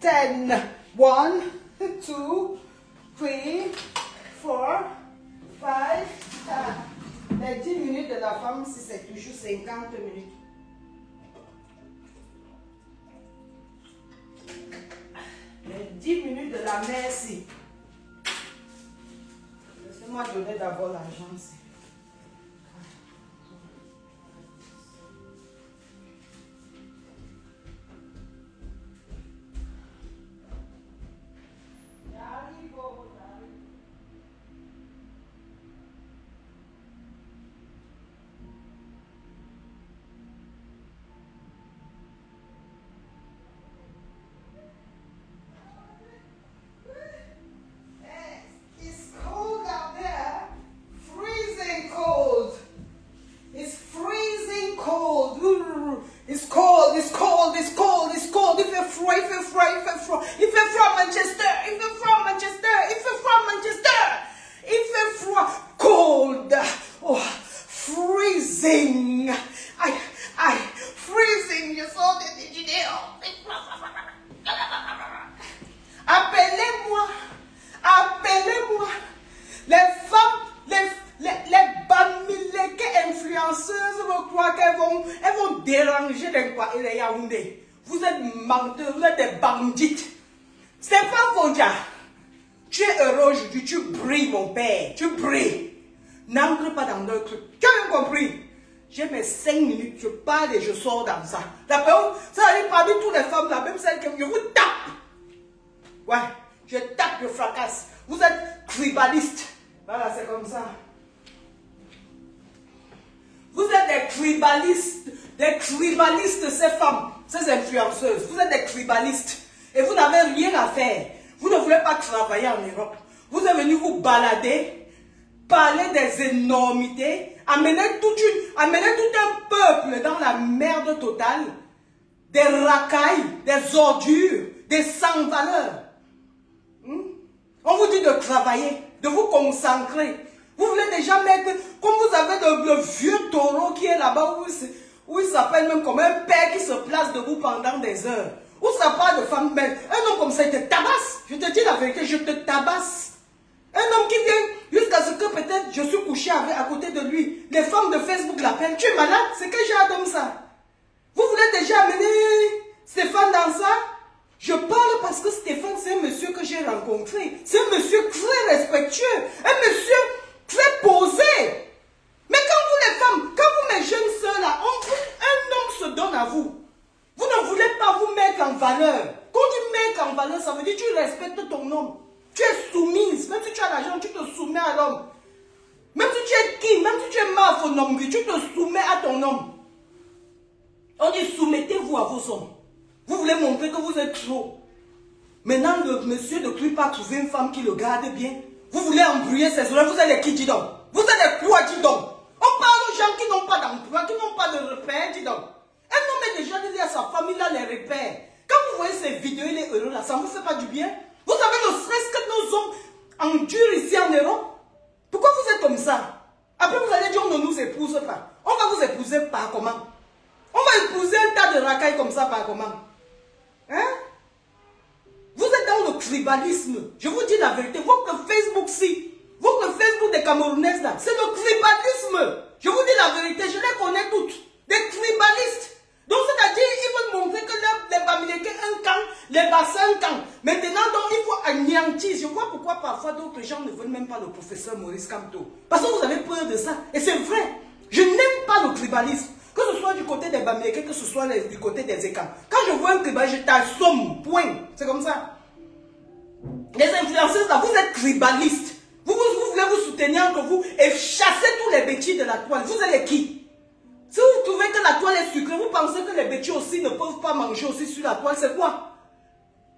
10. 1, 2, 3, 4, 5, 6. Les 10 minutes de la femme, si c'est toujours 50 minutes. Les 10 minutes de la mère, si. Laissez-moi donner d'abord l'argent, si. Vous êtes menteurs, vous êtes des bandites. C'est pas Fondia. Tu es heureux aujourd'hui, tu brilles mon père, tu brilles. N'entre pas dans leur truc. Tu as bien compris? J'ai mes 5 minutes, je parle et je sors dans ça. D'accord? Ça arrive parmi toutes les femmes là, même celles qui je vous tape. Ouais, je tape, je fracasse. Vous êtes tribalistes. Voilà, c'est comme ça. Vous êtes des tribalistes, ces femmes, ces influenceuses. Vous êtes des tribalistes. Et vous n'avez rien à faire. Vous ne voulez pas travailler en Europe. Vous êtes venu vous balader, parler des énormités, amener tout un peuple dans la merde totale, des racailles, des ordures, des sans-valeurs. On vous dit de travailler, de vous concentrer. Vous voulez déjà mettre, comme vous avez le vieux taureau qui est là-bas, où il s'appelle même comme un père qui se place debout pendant des heures. Où ça parle de femme belle. Un homme comme ça, il te tabasse. Je te dis la vérité, je te tabasse. Un homme qui vient jusqu'à ce que peut-être je suis couché à côté de lui. Les femmes de Facebook l'appellent. Tu es malade? C'est quel genre d'homme ça? Vous voulez déjà amener Stéphane dans ça? Je parle parce que Stéphane, c'est un monsieur que j'ai rencontré. C'est un monsieur très respectueux. Un monsieur très posé. Mais quand vous les femmes, quand vous mes jeunes soeurs là, un homme se donne à vous. Vous ne voulez pas vous mettre en valeur. Quand tu mets en valeur, ça veut dire que tu respectes ton homme. Tu es soumise. Même si tu as l'argent, tu te soumets à l'homme. Même si tu es qui, même si tu es marphonomie, tu te soumets à ton homme. On dit soumettez-vous à vos hommes. Vous voulez montrer que vous êtes trop. Maintenant, le monsieur ne peut pas trouver une femme qui le garde bien. Vous voulez embrouiller ses oreilles. Vous êtes les qui, dis donc? Vous êtes les quoi, dis donc? On parle aux gens qui n'ont pas d'emploi, qui n'ont pas de repère, dis donc. Un homme est déjà dit à sa famille, là, les repères. Quand vous voyez ces vidéos, il est heureux là, ça ne vous fait pas du bien? Vous savez le stress que nos hommes endurent ici en Europe? Pourquoi vous êtes comme ça? Après, vous allez dire, on ne nous épouse pas. On va vous épouser par comment? On va épouser un tas de racailles comme ça par comment? Hein? Vous êtes dans le tribalisme. Je vous dis la vérité. Votre Facebook-ci, votre Facebook des Camerounaises là, c'est le tribalisme. Je vous dis la vérité, je les connais toutes. Des tribalistes. Donc, c'est-à-dire, ils veulent montrer que les Bamileke un camp, les bassins un camp. Maintenant, donc, il faut anéantir. Je vois pourquoi parfois d'autres gens ne veulent même pas le professeur Maurice Kamto. Parce que vous avez peur de ça. Et c'est vrai. Je n'aime pas le tribalisme. Que ce soit du côté des Bamileke, que ce soit du côté des Ekans. Quand je vois un tribaliste, je t'assomme. Point. C'est comme ça. Les influenceurs, là, vous êtes tribalistes. Vous voulez vous soutenir entre vous et chasser tous les bêtises de la toile. Vous êtes qui? Si vous trouvez que la toile est sucrée, vous pensez que les bêtises aussi ne peuvent pas manger aussi sur la toile, c'est quoi?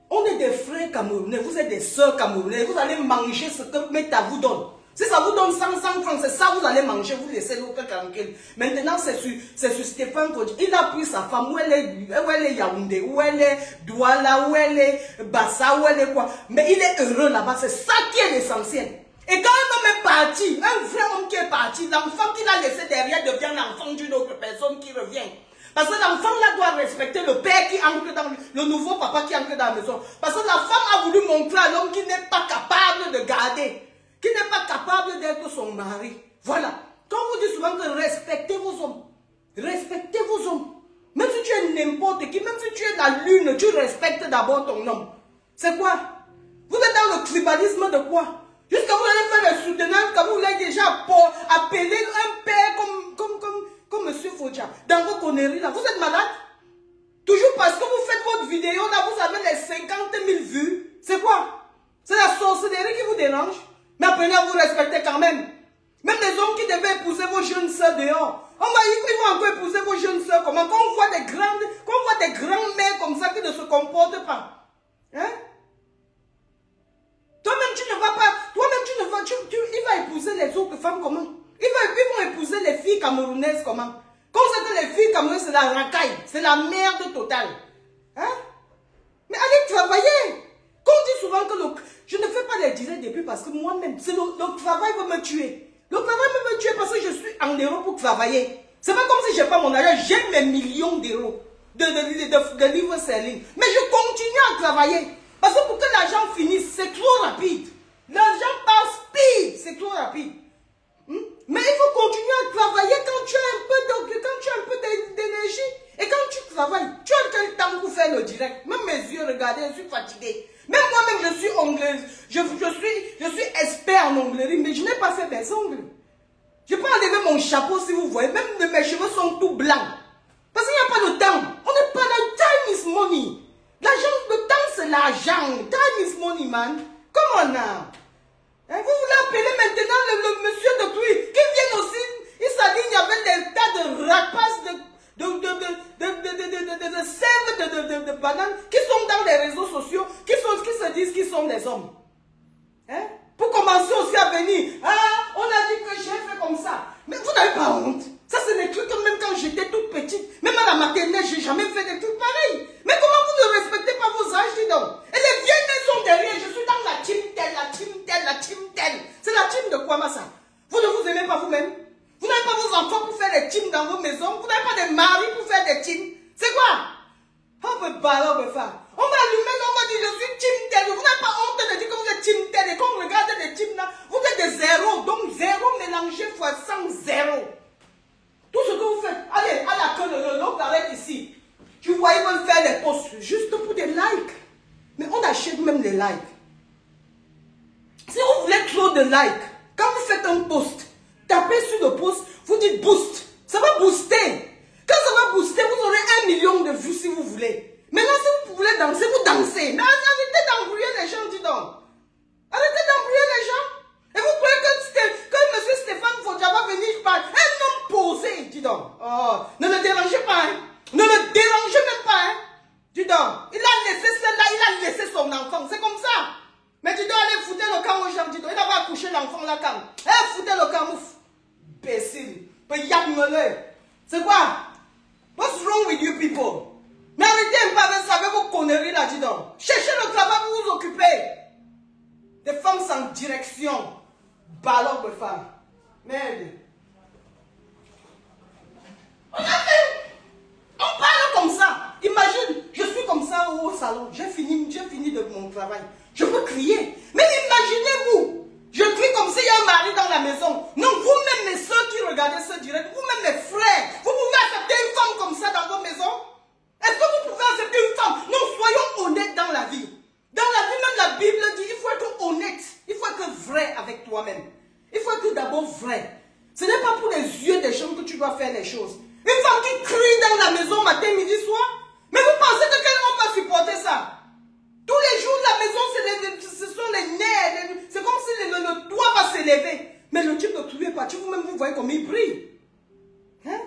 On est des frères camerounais, vous êtes des sœurs camerounais, vous allez manger ce que Meta vous donne. Si ça vous donne 100 francs, c'est ça vous allez manger, vous laissez l'autre tranquille. Maintenant, c'est sur Stéphane Kodji. Il a pris sa femme, où elle est Yaoundé, où elle est Douala, où elle est Bassa, où elle est quoi. Mais il est heureux là-bas, c'est ça qui est l'essentiel. Et quand un homme est parti, un vrai homme qui est parti, l'enfant qu'il a laissé derrière devient l'enfant d'une autre personne qui revient. Parce que l'enfant là doit respecter le père qui entre dans le nouveau papa qui entre dans la maison. Parce que la femme a voulu montrer à l'homme qui n'est pas capable de garder, qui n'est pas capable d'être son mari. Voilà. Quand vous dites souvent que respectez vos hommes, respectez vos hommes. Même si tu es n'importe qui, même si tu es la lune, tu respectes d'abord ton homme. C'est quoi? Vous êtes dans le tribalisme de quoi? Jusqu'à vous allez faire le soutenant, quand vous l'avez déjà appelé un père comme M. Fodja. Dans vos conneries là, vous êtes malade? Toujours parce que vous faites votre vidéo là, vous avez les 50 000 vues. C'est quoi? C'est la sorcellerie qui vous dérange? Mais apprenez à vous respecter quand même. Même les hommes qui devaient épouser vos jeunes soeurs dehors. Ils vont encore épouser vos jeunes soeurs comment? Quand on voit des grands-mères comme ça qui ne se comportent pas. Hein? Toi-même, tu ne vas pas. Toi-même, tu ne vas. Il va épouser les autres femmes comment? Ils vont épouser les filles camerounaises comment? Comme ça que les filles camerounaises, c'est la racaille. C'est la merde totale. Hein? Mais allez travailler. Quand on dit souvent que je ne fais pas les directs depuis parce que moi-même, le travail va me tuer. Le travail va me tuer parce que je suis en euros pour travailler. C'est pas comme si je n'ai pas mon argent. J'ai mes millions d'euros de livres sterling. Mais je continue à travailler. Parce que pour que l'argent finisse, c'est trop rapide. L'argent passe speed, c'est trop rapide. Mais il faut continuer à travailler quand tu as un peu d'énergie. Et quand tu travailles, tu as quel temps pour faire le direct? Même mes yeux, regardez, je suis fatiguée. Même moi-même, je suis ongleuse. Je suis expert en onglerie, mais je n'ai pas fait mes ongles. Je peux enlever mon chapeau si vous voyez. Même mes cheveux sont tout blancs. Parce qu'il n'y a pas de temps. On n'est pas là. Time is money. L'argent, le temps, c'est l'argent. Time is money, man. Come on now. Vous voulez appeler maintenant le monsieur de Twi qui vient aussi. Il s'aligne avec des tas de rapaces de sève de bananes qui sont dans les réseaux sociaux, qui se disent qu'ils sont des hommes. Hein? Pour commencer aussi à venir. Ah, on a dit que j'ai fait comme ça. Mais vous n'avez pas honte. Ça, c'est des trucs que même quand j'étais toute petite, même à la maternelle, j'ai jamais fait des trucs pareils. Mais comment vous ne respectez pas vos âges, dis donc? Et les vieilles maisons derrière, je suis dans la team telle, la team telle, la team telle. C'est la team de quoi, ça? Vous ne vous aimez pas vous-même? Vous n'avez pas vos enfants pour faire des teams dans vos maisons? Vous n'avez pas des maris pour faire des teams? C'est quoi? On peut parler, on peut faire. On va allumer, on va dire je suis team tel. Vous n'avez pas honte de dire que vous êtes team tel. Et quand on regarde les teams là, vous êtes des zéros. Donc zéro mélangé fois 100, zéro. Tout ce que vous faites, allez, à la queue, l'autre arrête ici. Tu vois, ils veulent faire des posts juste pour des likes. Mais on achète même des likes. Si vous voulez trop de likes, quand vous faites un post, tapez sur le post, vous dites boost. Ça va booster. Quand ça va booster, vous aurez 1 million de vues si vous voulez. Maintenant, si vous voulez danser, vous dansez. Mais arrêtez d'embrouiller les gens, dis donc. Arrêtez d'embrouiller les gens. Et vous croyez que M. Stéphane Fodja va venir par un homme posé, dis donc. Oh, ne le dérangez pas, hein. Ne le dérangez même pas, hein. Dis donc. Il a laissé celle-là, il a laissé son enfant. C'est comme ça. Mais dis donc, allez foutre le camp aux gens, dis donc. Il a pas accouché l'enfant là, quand. Eh, foutez le camp, ouf. Imbécile. C'est quoi? What's wrong with you people? Mais arrêtez un peu avec vos conneries là, dis donc. Cherchez le travail pour vous occuper. Des femmes sans direction. Ballon de femmes. Merde. On parle comme ça. Imagine, je suis comme ça au salon. J'ai fini de mon travail. Je peux crier. Mais imaginez-vous. Je crie comme s'il y a un mari dans la maison. Non, vous-même, mes soeurs qui regardez ce direct, vous-même, mes frères, vous pouvez accepter une femme comme ça dans vos maisons? Est-ce que vous pouvez accepter une femme? Non, soyons honnêtes dans la vie. Dans la vie, même la Bible dit, il faut être honnête. Il faut être vrai avec toi-même. Il faut être d'abord vrai. Ce n'est pas pour les yeux des gens que tu dois faire les choses. Une femme qui crie dans la maison matin, midi, soir. Mais vous pensez que quel homme va supporter ça? Tous les jours, la maison, ce sont les nerfs. C'est comme si le toit va s'élever. Mais le type de tout est parti. Vous-même, vous voyez comme il brille. Hein?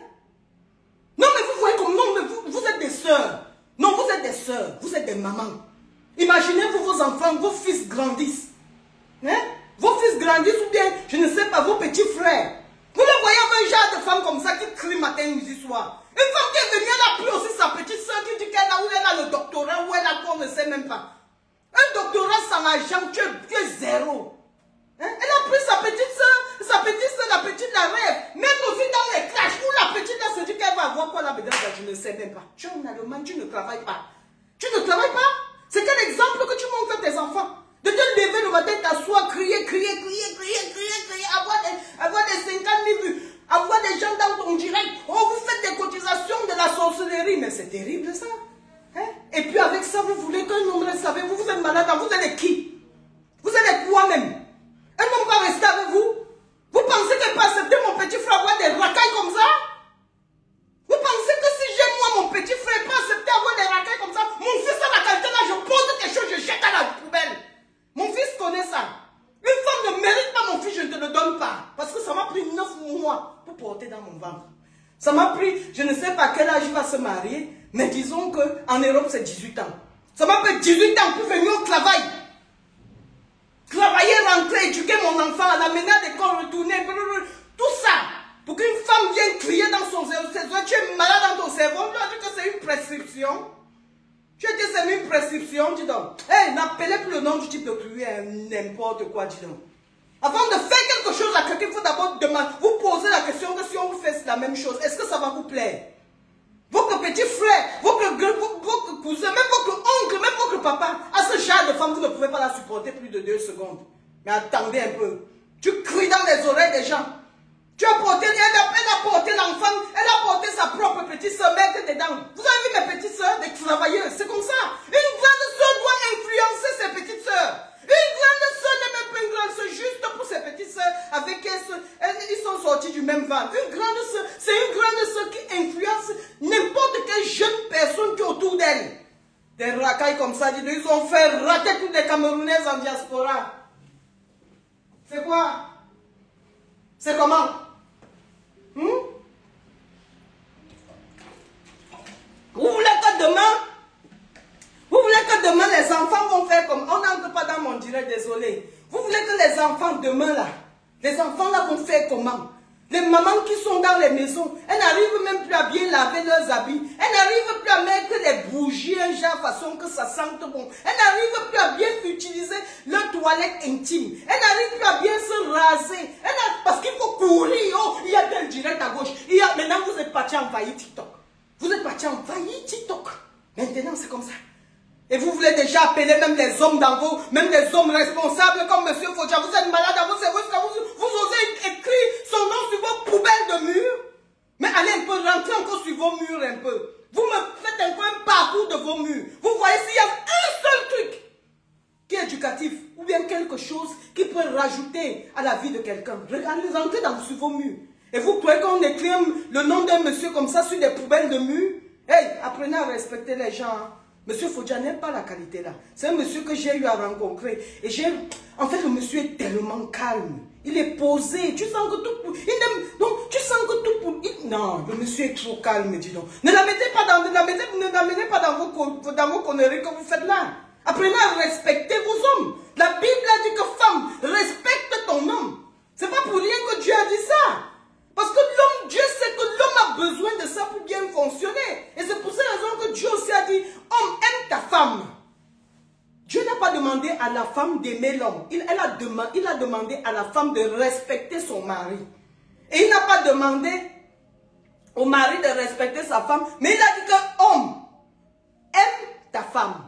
Non, mais vous voyez comme... Non, mais vous êtes des sœurs. Non, vous êtes des sœurs. Vous êtes des mamans. Imaginez-vous vos enfants, vos fils grandissent. Hein? Vos fils grandissent ou bien, je ne sais pas, vos petits frères. Vous le voyez avec un genre de femme comme ça qui crie matin, midi, soir. Une femme qui est venue, elle a pris aussi sa petite soeur qui dit qu'elle a le doctorat, ou elle a quoi, on ne sait même pas. Un doctorat sans argent, tu es zéro. Hein? Elle a pris sa petite soeur, la petite la rêve. Même aussi dans les classes où la petite là se dit qu'elle va avoir quoi là-dedans, je ne sais pas. Tu es en Allemagne, tu ne travailles pas. Tu ne travailles pas. C'est quel exemple que tu montres à tes enfants? De te lever le matin, t'asseoir, crier, avoir des 50 000 vues, avoir des gens dans ton direct. Oh, vous faites des cotisations de la sorcellerie. Mais c'est terrible ça. Hein? Et puis avec ça, vous voulez qu'un homme reste avec vous. Vous êtes malade, vous êtes qui? Vous êtes quoi même? Un homme va rester avec vous? Vous pensez qu'elle peut accepter mon petit frère avoir des racailles comme ça? Vous pensez que si j'aime moi mon petit frère, il peut accepter avoir des racailles comme ça? Mon fils a la qualité là, je pose quelque chose, je jette à la poubelle. Mon fils connaît ça. Une femme ne mérite pas mon fils, je ne te le donne pas. Parce que ça m'a pris 9 mois pour porter dans mon ventre. Ça m'a pris, je ne sais pas quel âge il va se marier, mais disons qu'en Europe c'est 18 ans. Ça m'a pris 18 ans pour venir au travail. Travailler, rentrer, éduquer mon enfant, l'amener à l'école, retourner, tout ça. Pour qu'une femme vienne crier dans son cerveau, tu es malade dans ton cerveau, tu as dit que c'est une prescription. Tu as dit que c'est une prescription, dis donc. Hey, n'appelez plus le nom du type de crier n'importe quoi, dis donc. Avant de faire quelque chose à quelqu'un, il faut d'abord demander, vous poser la question que si on vous fait la même chose, est-ce que ça va vous plaire? Votre petit frère, votre cousin, même votre oncle, même votre papa, à ce genre de femme, vous ne pouvez pas la supporter plus de 2 secondes. Mais attendez un peu. Tu cries dans les oreilles des gens. Tu as porté, elle a porté l'enfant, elle a porté sa propre petite soeur, mec dedans. Vous avez vu mes petites soeurs, des travailleuses, c'est comme ça. Une grande soeur doit influencer ses petites soeurs. Une grande soeur n'est même pas une grande soeur, juste pour ses petites soeurs, avec elles, ils sont sortis du même ventre. Une grande soeur, c'est une grande soeur qui influence n'importe quelle jeune personne qui est autour d'elle. Des racailles comme ça, ils ont fait rater toutes les Camerounaises en diaspora. C'est quoi? C'est comment? Vous voulez que demain les enfants vont faire comme... On n'entre pas dans mon direct, désolé. Vous voulez que les enfants demain là, les enfants là vont faire comment? Les mamans qui sont dans les maisons, elles n'arrivent même plus à bien laver leurs habits. Elles n'arrivent plus à mettre les bougies un genre façon que ça sente bon. Elles n'arrivent plus à bien utiliser leur toilette intime. Elles n'arrivent plus à bien se raser. Parce qu'il faut courir. Oh, il y a tel direct à gauche. Maintenant, vous êtes parti envahir TikTok. Vous êtes parti envahir TikTok. Maintenant, c'est comme ça. Et vous voulez déjà appeler même les hommes dans vos, même les hommes responsables comme M. Fodja. Vous êtes malade dans vos cerveaux, vous osez écrire son nom sur vos poubelles de murs. Mais allez un peu, rentrez encore sur vos murs un peu. Vous me faites encore un parcours de vos murs. Vous voyez s'il y a un seul truc qui est éducatif ou bien quelque chose qui peut rajouter à la vie de quelqu'un. Regardez, rentrez sur vos murs. Et vous croyez qu'on écrit le nom d'un monsieur comme ça sur des poubelles de murs? Hey, apprenez à respecter les gens. Hein. Monsieur Fodja n'aime pas la qualité là. C'est un monsieur que j'ai eu à rencontrer. Et en fait, le monsieur est tellement calme. Il est posé. Tu sens que tout... tu sens que tout... Non, le monsieur est trop calme, dis donc. Ne la mettez pas dans... Ne l'amenez pas dans vos conneries que vous faites là. Apprenez à respecter vos hommes. La Bible a dit que femme, respecte ton homme. C'est pas pour rien que Dieu a dit ça. Parce que l'homme, Dieu sait que l'homme a besoin de ça pour bien fonctionner. Et c'est pour cette raison que Dieu aussi a dit, homme, aime ta femme. Dieu n'a pas demandé à la femme d'aimer l'homme. Il a demandé à la femme de respecter son mari. Et il n'a pas demandé au mari de respecter sa femme. Mais il a dit que homme, aime ta femme.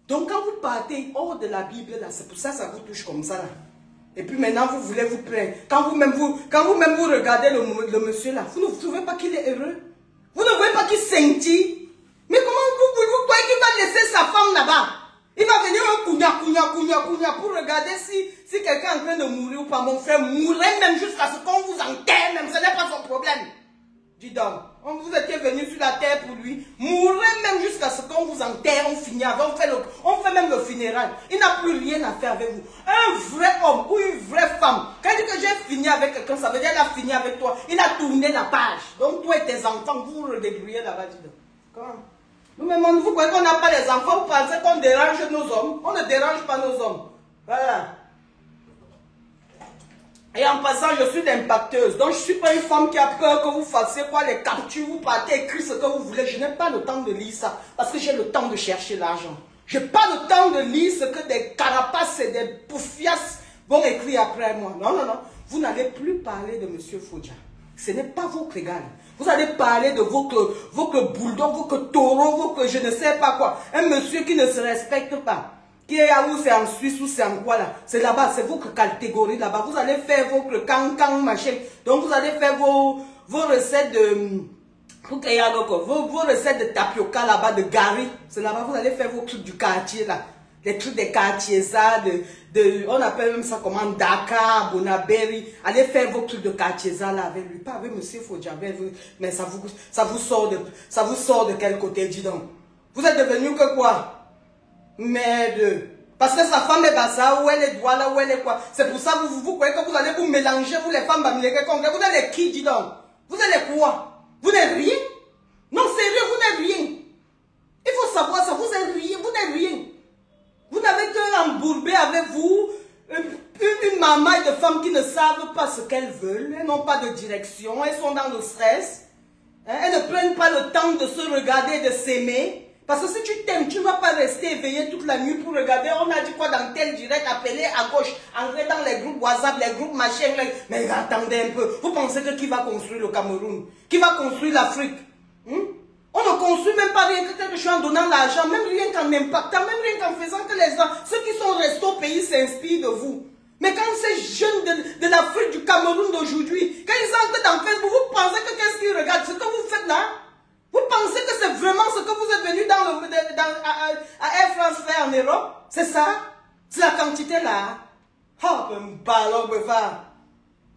Donc quand vous partez hors de la Bible, c'est pour ça que ça vous touche comme ça. Là. Et puis maintenant, vous voulez vous plaindre. Quand vous-même vous regardez le monsieur là, vous ne trouvez pas qu'il est heureux? Vous ne voyez pas qu'il scintille? Mais comment vous croyez qu'il va laisser sa femme là-bas? Il va venir un pour regarder si quelqu'un est en train de mourir ou pas. Mon frère mourrait même jusqu'à ce qu'on vous enterre même. Ce n'est pas son problème. Dis donc, vous étiez venu sur la terre pour lui. Mourrait même jusqu'à ce qu'on vous enterre. On finit avec, on fait même le funérail. Il n'a plus rien à faire avec vous. Un vrai homme ou une vraie femme. Quand il dit que j'ai fini avec quelqu'un, ça veut dire qu'il a fini avec toi. Il a tourné la page. Donc toi et tes enfants, vous vous redébrouillez là-bas. Comment? Nous-mêmes, vous croyez qu'on n'a pas les enfants, vous pensez qu'on dérange nos hommes. On ne dérange pas nos hommes. Voilà. Et en passant, je suis l'impacteuse. Donc, je ne suis pas une femme qui a peur que vous fassiez quoi, les captures, vous partez écrire ce que vous voulez. Je n'ai pas le temps de lire ça. Parce que j'ai le temps de chercher l'argent. Je n'ai pas le temps de lire ce que des carapaces et des poufias vont écrire après moi. Non, non, non. Vous n'allez plus parler de M. Fodja. Ce n'est pas votre égal. Vous allez parler de votre bulldog, votre taureau, votre je ne sais pas quoi. Un monsieur qui ne se respecte pas. Qui est à où c'est en Suisse ou c'est en quoi là. C'est là-bas, c'est votre catégorie là-bas. Vous allez faire votre can machin. Donc vous allez faire vos recettes de... Vos recettes de tapioca là-bas, de gari. C'est là-bas, vous allez faire vos trucs du quartier là. Les trucs des quartiers, ça, on appelle même ça comment, Dakar, Bonaberry. Allez faire vos trucs de quartier, ça, là, avec lui. Pas avec monsieur Fodjabé, mais ça vous sort de quel côté, dis donc. Vous êtes devenu que quoi? Merde. Parce que sa femme est bassa, où elle est droit là, où elle est quoi. C'est pour ça que vous croyez que vous allez vous mélanger, vous les femmes, vous êtes qui, dis donc? Vous êtes quoi? Vous n'êtes rien? Non, sérieux, vous n'êtes rien. Il faut savoir ça, vous n'êtes rien, vous n'êtes rien. Vous n'avez qu'un embourbé avec vous, une maman de femmes qui ne savent pas ce qu'elles veulent, elles n'ont pas de direction, elles sont dans le stress, hein, elles ne prennent pas le temps de se regarder, de s'aimer. Parce que si tu t'aimes, tu ne vas pas rester éveillé toute la nuit pour regarder, on a dit quoi dans tel direct, appeler à gauche, entrer dans les groupes WhatsApp, les groupes machin. Mais attendez un peu, vous pensez que qui va construire le Cameroun? Qui va construire l'Afrique? On ne construit même pas rien que quelque chose en donnant l'argent, même rien qu'en impactant, même rien qu'en faisant que les gens, ceux qui sont restés au pays s'inspirent de vous. Mais quand ces jeunes de l'Afrique, du Cameroun d'aujourd'hui, quand ils entrent dans Facebook, vous pensez que qu'est-ce qu'ils regardent? Ce que vous faites là? Vous pensez que c'est vraiment ce que vous êtes venu à Air France faire en Europe? C'est ça? C'est la quantité là? Oh, ben, ballon,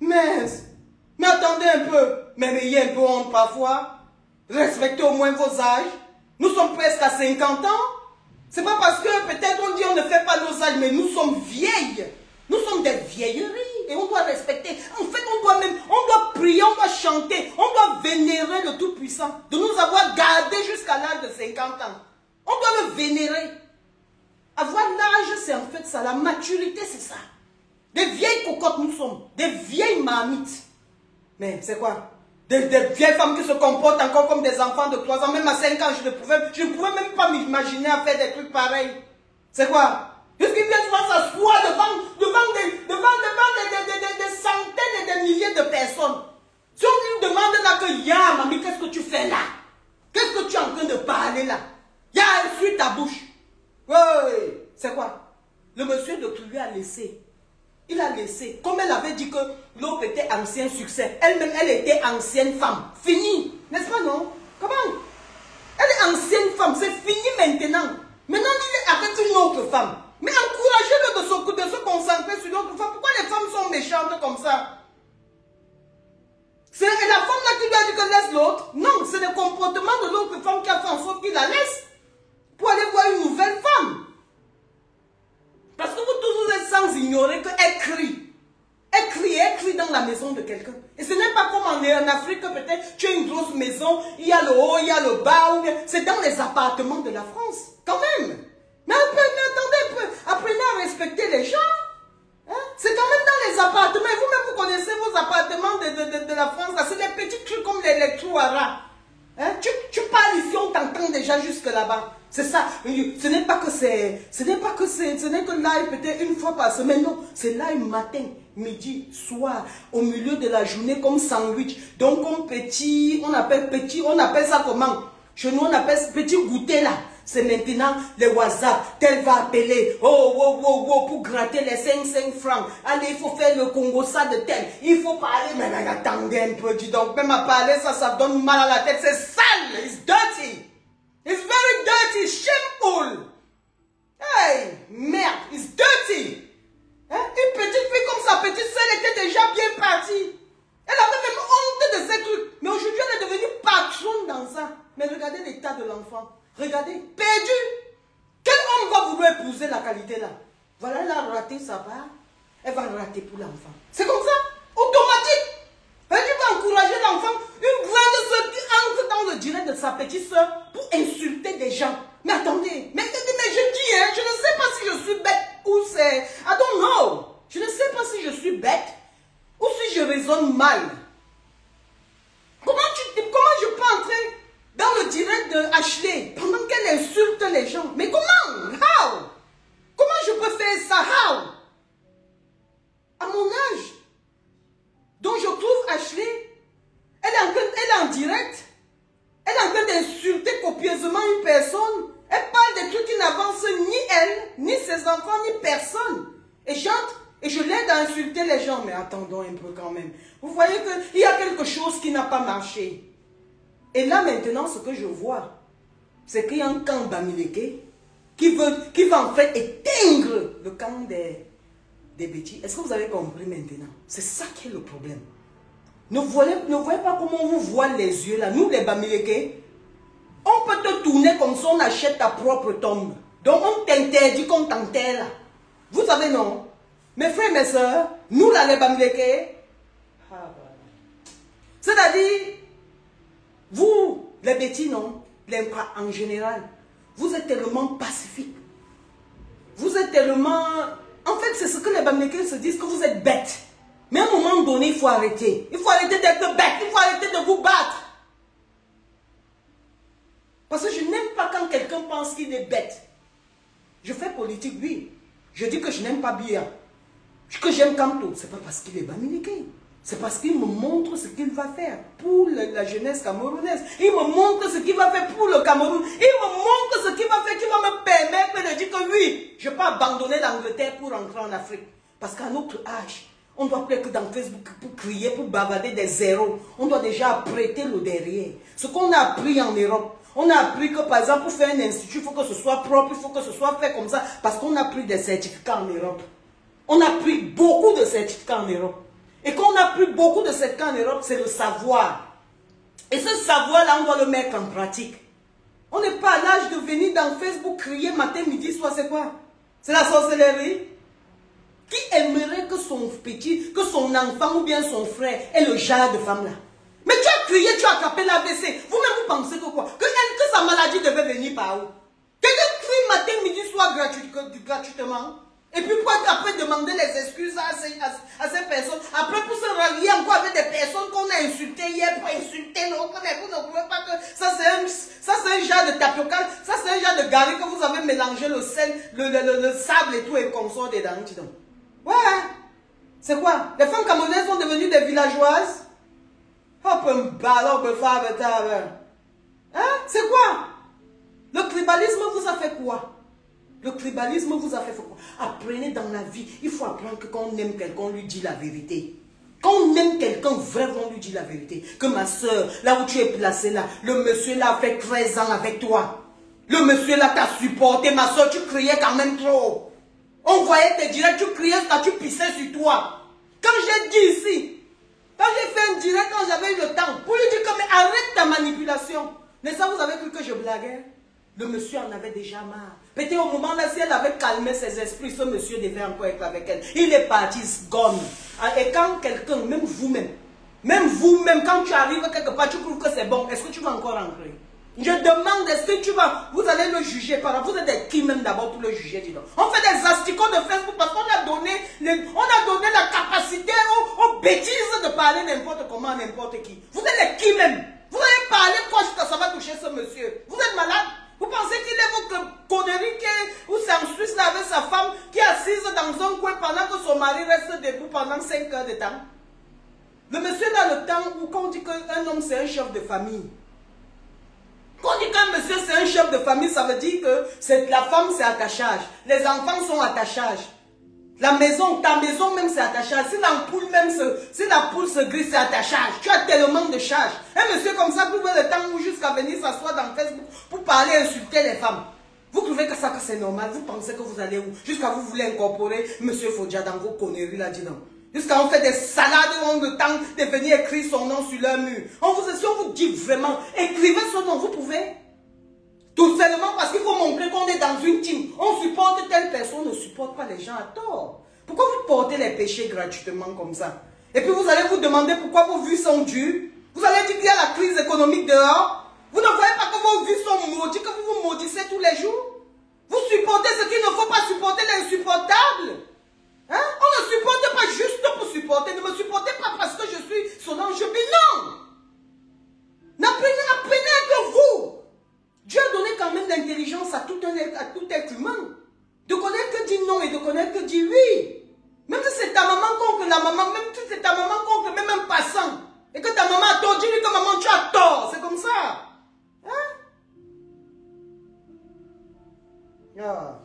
mais attendez un peu, mais ayez un peu honte parfois. Respectez au moins vos âges. Nous sommes presque à 50 ans. C'est pas parce que peut-être on dit on ne fait pas nos âges, mais nous sommes vieilles. Nous sommes des vieilleries et on doit respecter. En fait, on doit prier, on doit chanter, on doit vénérer le Tout-Puissant, de nous avoir gardés jusqu'à l'âge de 50 ans. On doit le vénérer. Avoir l'âge, c'est en fait ça. La maturité, c'est ça. Des vieilles cocottes nous sommes, des vieilles marmites. Mais c'est quoi? Des vieilles femmes qui se comportent encore comme des enfants de 3 ans. Même à 5 ans, je ne pouvais même pas m'imaginer à faire des trucs pareils. C'est quoi? Puisqu'ils viennent souvent s'asseoir devant des centaines et des milliers de personnes. Si on lui demande là que, ya, mamie, qu'est-ce que tu fais là? Qu'est-ce que tu es en train de parler là? Ya, suis ta bouche. Oui, c'est quoi? Le monsieur de lui a laissé. Il a laissé. Comme elle avait dit que l'autre était ancien succès. Elle-même, elle était ancienne femme. Fini. N'est-ce pas, non? Comment? Elle est ancienne femme. C'est fini maintenant. Maintenant, il est avec une autre femme. Mais encouragez-le de se concentrer sur l'autre femme. Pourquoi les femmes sont méchantes comme ça? C'est la femme là qui lui a dit que laisse l'autre. Non, c'est le comportement de l'autre femme qui a fait en sorte qu'il la laisse. Pour aller voir une nouvelle femme. Parce que vous tous êtes sans ignorer qu'elle crie. Elle crie dans la maison de quelqu'un. Et ce n'est pas comme en Afrique, peut-être, tu as une grosse maison, il y a le haut, il y a le bas. C'est dans les appartements de la France, quand même. Mais attendez un peu, apprenez à respecter les gens. Hein? C'est quand même dans les appartements. Et vous-même, vous connaissez vos appartements de la France. C'est des petits trucs comme les trous à rats. Hein? Tu parles ici, on t'entend déjà jusque là-bas. C'est ça. Ce n'est pas que l'ail peut-être une fois par semaine. Non, c'est l'ail matin, midi, soir, au milieu de la journée comme sandwich. Donc comme petit, on appelle ça comment? Chez nous, on appelle ce petit goûter là. C'est maintenant les WhatsApp. Tel va appeler. Oh, pour gratter les 5 francs. Allez, il faut faire le Congo ça de tel. Il faut parler. Mais attendez un peu, dis donc. Même à parler, ça donne mal à la tête. C'est sale. It's dirty. It's very dirty. Shameful. Hey, merde. It's dirty. Hein? Une petite fille comme sa petite soeur, elle était déjà bien partie. Elle avait même honte de ces trucs. Mais aujourd'hui, elle est devenue patronne dans ça. Mais regardez l'état de l'enfant. Regardez, perdu. Quel homme va vouloir épouser la qualité là? Voilà, elle a raté sa part. Elle va rater pour l'enfant. C'est comme ça, automatique. Elle va encourager l'enfant. Une grande soeur qui entre dans le direct de sa petite soeur pour insulter des gens. Mais attendez, mais je dis, hein, je ne sais pas si je suis bête ou c'est... I don't know. Je ne sais pas si je suis bête ou si je raisonne mal. Comment je peux entrer dans le direct de Ashley pendant qu'elle insulte les gens? Mais comment? How? Comment je peux faire ça? How? À mon âge. Donc je trouve Ashley et chante, et je l'aide à insulter les gens. Mais attendons un peu quand même. Vous voyez qu'il y a quelque chose qui n'a pas marché. Et là maintenant, ce que je vois, c'est qu'il y a un camp Bamileke qui va en fait éteindre le camp des bêtis. Est-ce que vous avez compris maintenant? C'est ça qui est le problème. Ne voyez pas comment on vous voit les yeux là. Nous les Bamileke, on peut te tourner comme ça, on achète ta propre tombe. Donc on t'interdit qu'on t'enterre là. Vous savez non? Mes frères et mes soeurs, nous là les Bamileke, c'est-à-dire, vous, les bêtis, non, en général, vous êtes tellement pacifiques. Vous êtes tellement... En fait, c'est ce que les Bamileke se disent, que vous êtes bêtes. Mais à un moment donné, il faut arrêter. Il faut arrêter d'être bête. Il faut arrêter de vous battre. Parce que je n'aime pas quand quelqu'un pense qu'il est bête. Je fais politique, oui. Je dis que je n'aime pas bien. Que j'aime Kanto, ce n'est pas parce qu'il est Bamileke. C'est parce qu'il me montre ce qu'il va faire pour la jeunesse camerounaise. Il me montre ce qu'il va faire pour le Cameroun. Il me montre ce qu'il va faire qui va me permettre de dire que oui, je ne vais pas abandonner l'Angleterre pour rentrer en Afrique. Parce qu'à notre âge, on doit plus que dans Facebook pour crier, pour bavarder des zéros. On doit déjà prêter le derrière. Ce qu'on a appris en Europe, on a appris que par exemple pour faire un institut, il faut que ce soit propre, il faut que ce soit fait comme ça. Parce qu'on a pris des certificats en Europe. On a pris beaucoup de certificats en Europe. Et quand on a pris beaucoup de certificats en Europe, c'est le savoir. Et ce savoir-là, on doit le mettre en pratique. On n'est pas à l'âge de venir dans Facebook crier matin, midi, soir, c'est quoi? C'est la sorcellerie? Qui aimerait que son petit, que son enfant ou bien son frère ait le genre de femme là? Mais tu as crié, tu as attrapé l'AVC. Vous-même, vous pensez que quoi? Que sa maladie devait venir par où? Quelqu'un crie matin, midi, soir gratuitement. Et puis pour après demander les excuses à ces personnes. Après pour se rallier encore avec des personnes qu'on a insultées hier pour insulter l'autre. Mais vous ne trouvez pas que ça c'est un genre de tapioca. Ça c'est un genre de garri que vous avez mélangé le sel, le sable et tout et comme ça dedans. Ouais. C'est quoi? Les femmes camerounaises sont devenues des villageoises? Hop, un ballon de femme. Hein? C'est quoi? Le tribalisme vous a fait quoi? Le tribalisme vous a fait quoi? Apprenez dans la vie. Il faut apprendre que quand on aime quelqu'un, on lui dit la vérité. Quand on aime quelqu'un, vraiment, on lui dit la vérité. Que ma soeur, là où tu es placée là, le monsieur là a fait 13 ans avec toi. Le monsieur là t'a supporté. Ma soeur, tu criais quand même trop. On voyait tes directs, tu criais quand tu pissais sur toi. Quand j'ai dit ici, quand j'ai fait un direct, quand j'avais eu le temps, pour lui dire que mais arrête ta manipulation. Mais ça, vous avez cru que je blaguais? Le monsieur en avait déjà marre. Peut-être au moment là, si elle avait calmé ses esprits, ce monsieur devait encore être avec elle. Il est parti, gone. Et quand quelqu'un, même vous-même, quand tu arrives quelque part, tu trouves que c'est bon, est-ce que tu vas encore rentrer? Je demande, est-ce que tu vas, vous allez le juger par rapport, vous êtes des qui même d'abord pour le juger, dis donc. On fait des asticots de Facebook parce qu'on a donné, la capacité aux bêtises de parler n'importe comment à n'importe qui. Vous êtes des qui même. Vous allez parler quoi jusqu'à ça va toucher ce monsieur. Vous êtes malade? Vous pensez qu'il est votre connerie ou c'est en Suisse là avec sa femme qui est assise dans un coin pendant que son mari reste debout pendant 5 heures de temps? Le monsieur a le temps où quand on dit qu'un homme c'est un chef de famille. Quand on dit qu'un monsieur c'est un chef de famille, ça veut dire que la femme c'est à ta charge. Les enfants sont à ta charge. La maison, ta maison même c'est à ta charge. Si la poule se grille, c'est à ta charge. Tu as tellement de charges. Un monsieur comme ça, vous avez le temps jusqu'à venir s'asseoir dans Facebook pour parler, insulter les femmes. Vous trouvez que ça c'est normal? Vous pensez que vous allez où? Jusqu'à vous voulez incorporer monsieur Fodja dans vos conneries là, dis donc. Jusqu'à on fait des salades, on a le temps de venir écrire son nom sur leur mur. Si on vous dit vraiment, écrivez son nom, vous pouvez. Tout simplement parce qu'il faut montrer qu'on est dans une team. On supporte telle personne, on ne supporte pas les gens à tort. Pourquoi vous portez les péchés gratuitement comme ça? Et puis vous allez vous demander pourquoi vos vues sont dures. Vous allez dire qu'il y a la crise économique dehors. Vous ne voyez pas que vos vues sont maudites, que vous vous maudissez tous les jours. Vous supportez ce qu'il ne faut pas supporter, l'insupportable. Hein? On ne supporte pas juste pour supporter. Ne me supportez pas parce que je suis son ange. Non. Apprenez que vous. Dieu a donné quand même l'intelligence à tout être humain. De connaître que dit non et de connaître que dit oui. Même si c'est ta maman contre la maman, même si c'est ta maman contre même un passant. Et que ta maman a tort, dis-lui que maman tu as tort. C'est comme ça. Hein? Ah.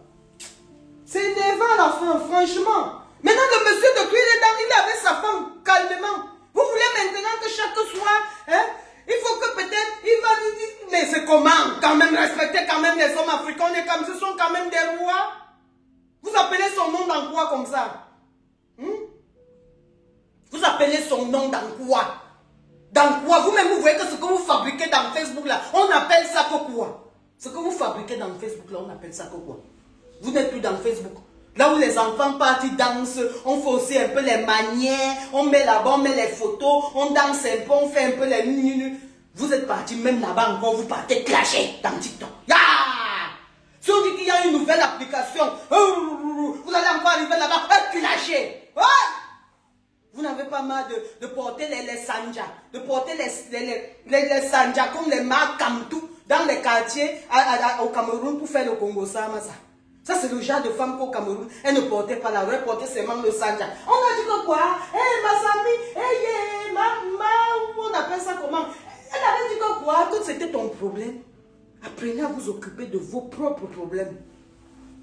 C'est énervant la femme, franchement. Maintenant, le monsieur de Dieu, il est avec sa femme calmement. Vous voulez maintenant que chaque soir, hein, il faut que peut-être, il va dire, mais c'est comment? Quand même, respecter quand même les hommes africains, comme ce sont quand même des rois. Vous appelez son nom dans quoi comme ça? Vous appelez son nom dans quoi? Dans quoi? Vous-même, vous voyez que ce que vous fabriquez dans Facebook là, on appelle ça que quoi? Ce que vous fabriquez dans Facebook là, on appelle ça que quoi? Vous n'êtes plus dans Facebook. Là où les enfants partent, ils dansent, on fait aussi un peu les manières, on met là-bas, on met les photos, on danse un peu, on fait un peu les nuits. Vous êtes partis même là-bas encore, vous partez clasher dans TikTok. Yeah! Si on dit qu'il y a une nouvelle application, vous allez encore arriver là-bas, clasher. Ouais! Vous n'avez pas marre de porter les sanjas, de porter les sanjas comme les marques Kamtou dans les quartiers au Cameroun pour faire le Congo Sama ça. Ça, c'est le genre de femme qu'au Cameroun, elle ne portait pas la robe, elle portait seulement le sanja. On a dit que quoi? Ma famille, on appelle ça comment? Elle avait dit que quoi? Tout c'était ton problème. Apprenez à vous occuper de vos propres problèmes.